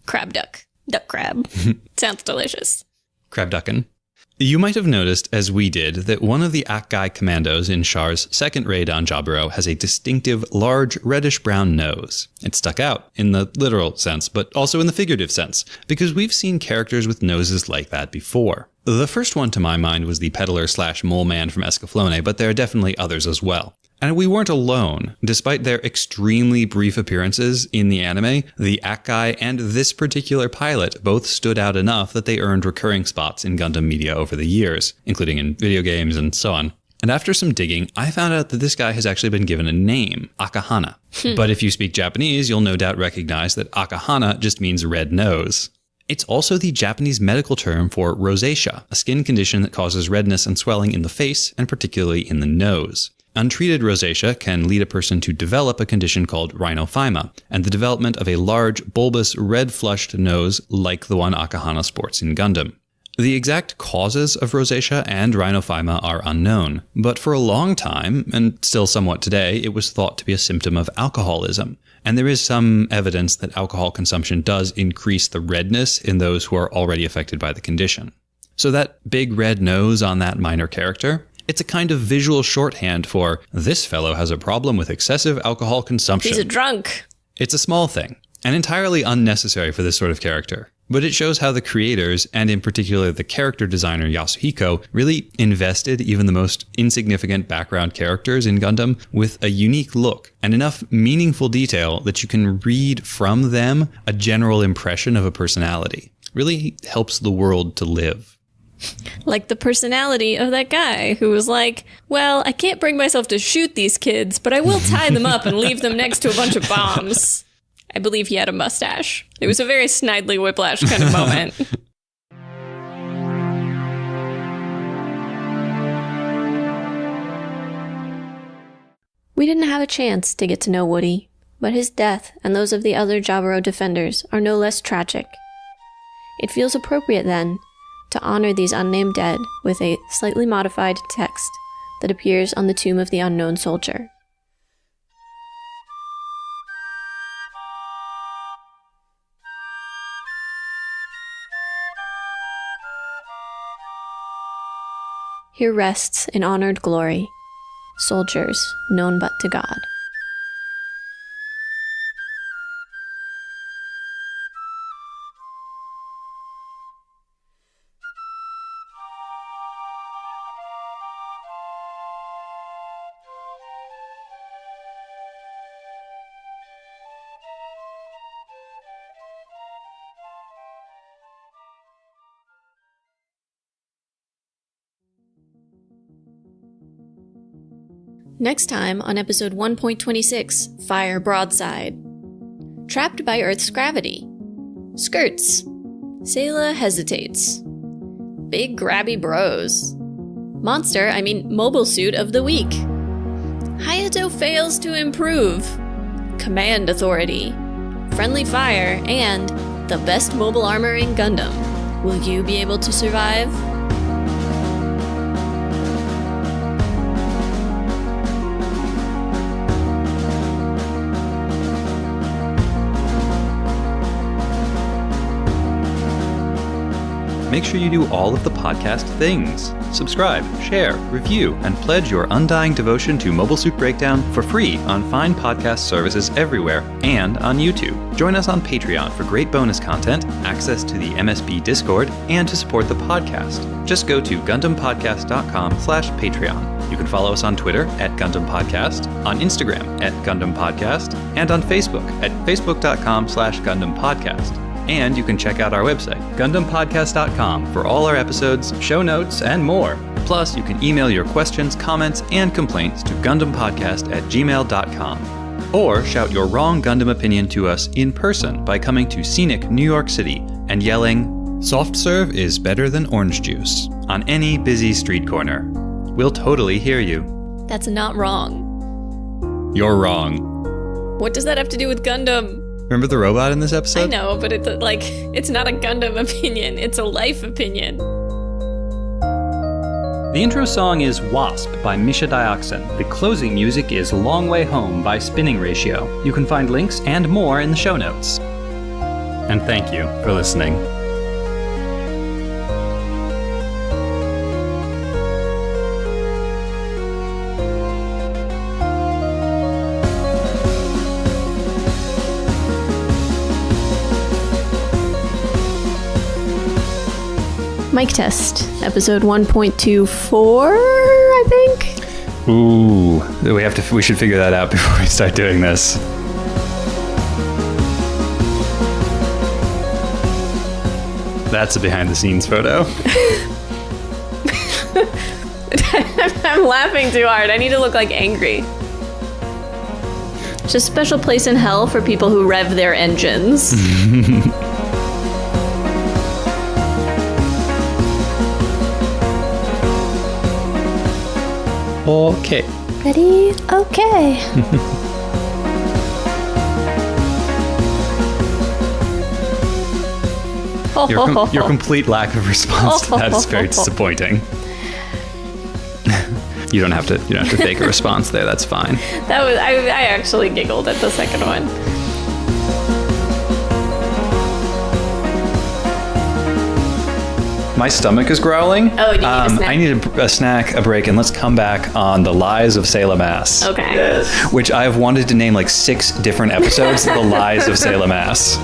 Crab duck. Duck crab. Sounds delicious. Crab duckin'. You might have noticed, as we did, that one of the Akai commandos in Char's second raid on Jaburo has a distinctive, large, reddish-brown nose. It stuck out, in the literal sense, but also in the figurative sense, because we've seen characters with noses like that before. The first one to my mind was the peddler/mole man from Escaflowne, but there are definitely others as well. And we weren't alone. Despite their extremely brief appearances in the anime, the Akai and this particular pilot both stood out enough that they earned recurring spots in Gundam media over the years, including in video games and so on. And after some digging, I found out that this guy has actually been given a name, Akahana. But if you speak Japanese, you'll no doubt recognize that Akahana just means red nose. It's also the Japanese medical term for rosacea, a skin condition that causes redness and swelling in the face, and particularly in the nose. Untreated rosacea can lead a person to develop a condition called rhinophyma, and the development of a large, bulbous, red-flushed nose like the one Akahana sports in Gundam. The exact causes of rosacea and rhinophyma are unknown, but for a long time, and still somewhat today, it was thought to be a symptom of alcoholism. And there is some evidence that alcohol consumption does increase the redness in those who are already affected by the condition. So that big red nose on that minor character, it's a kind of visual shorthand for, this fellow has a problem with excessive alcohol consumption. He's a drunk. It's a small thing, and entirely unnecessary for this sort of character. But it shows how the creators, and in particular the character designer Yasuhiko, really invested even the most insignificant background characters in Gundam with a unique look and enough meaningful detail that you can read from them a general impression of a personality. Really helps the world to live. Like the personality of that guy who was like, well, I can't bring myself to shoot these kids, but I will tie them up and leave them next to a bunch of bombs. I believe he had a mustache. It was a very Snidely Whiplash kind of moment. We didn't have a chance to get to know Woody, but his death and those of the other Jaburo defenders are no less tragic. It feels appropriate, then, to honor these unnamed dead with a slightly modified text that appears on the tomb of the unknown soldier. Here rests in honored glory, soldiers known but to God. Next time on episode 1.26, Fire Broadside. Trapped by Earth's gravity. Skirts. Sayla hesitates. Big grabby bros. Mobile Suit of the Week. Hayato fails to improve. Command Authority. Friendly Fire, and the best mobile armor in Gundam. Will you be able to survive? make sure you do all of the podcast things. Subscribe, share, review, and pledge your undying devotion to Mobile Suit Breakdown for free on fine podcast services everywhere and on YouTube. Join us on Patreon for great bonus content, access to the MSB Discord, and to support the podcast. Just go to GundamPodcast.com/Patreon. You can follow us on Twitter at Gundam Podcast, on Instagram at Gundam Podcast, and on Facebook at Facebook.com/Gundam Podcast. And you can check out our website, GundamPodcast.com, for all our episodes, show notes, and more. Plus, you can email your questions, comments, and complaints to GundamPodcast@gmail.com. Or shout your wrong Gundam opinion to us in person by coming to scenic New York City and yelling, "Soft serve is better than orange juice," on any busy street corner. We'll totally hear you. That's not wrong. You're wrong. What does that have to do with Gundam? Remember the robot in this episode? I know, but it's not a Gundam opinion. It's a life opinion. The intro song is Wasp by Misha Dioxin. The closing music is Long Way Home by Spinning Ratio. You can find links and more in the show notes. And thank you for listening. Mic test, episode 1.24, I think. Ooh, we should figure that out before we start doing this. That's a behind the scenes photo. I'm laughing too hard. I need to look like angry. It's a special place in hell for people who rev their engines. Okay. Ready? Okay. Your complete lack of response to that is very disappointing. You don't have to fake a response there. That's fine. I actually giggled at the second one. My stomach is growling. Oh, do you need a snack? I need a snack, a break, and let's come back on The Lies of Sailor Mass. Okay. Which I've wanted to name like 6 different episodes, The Lies of Sailor Mass.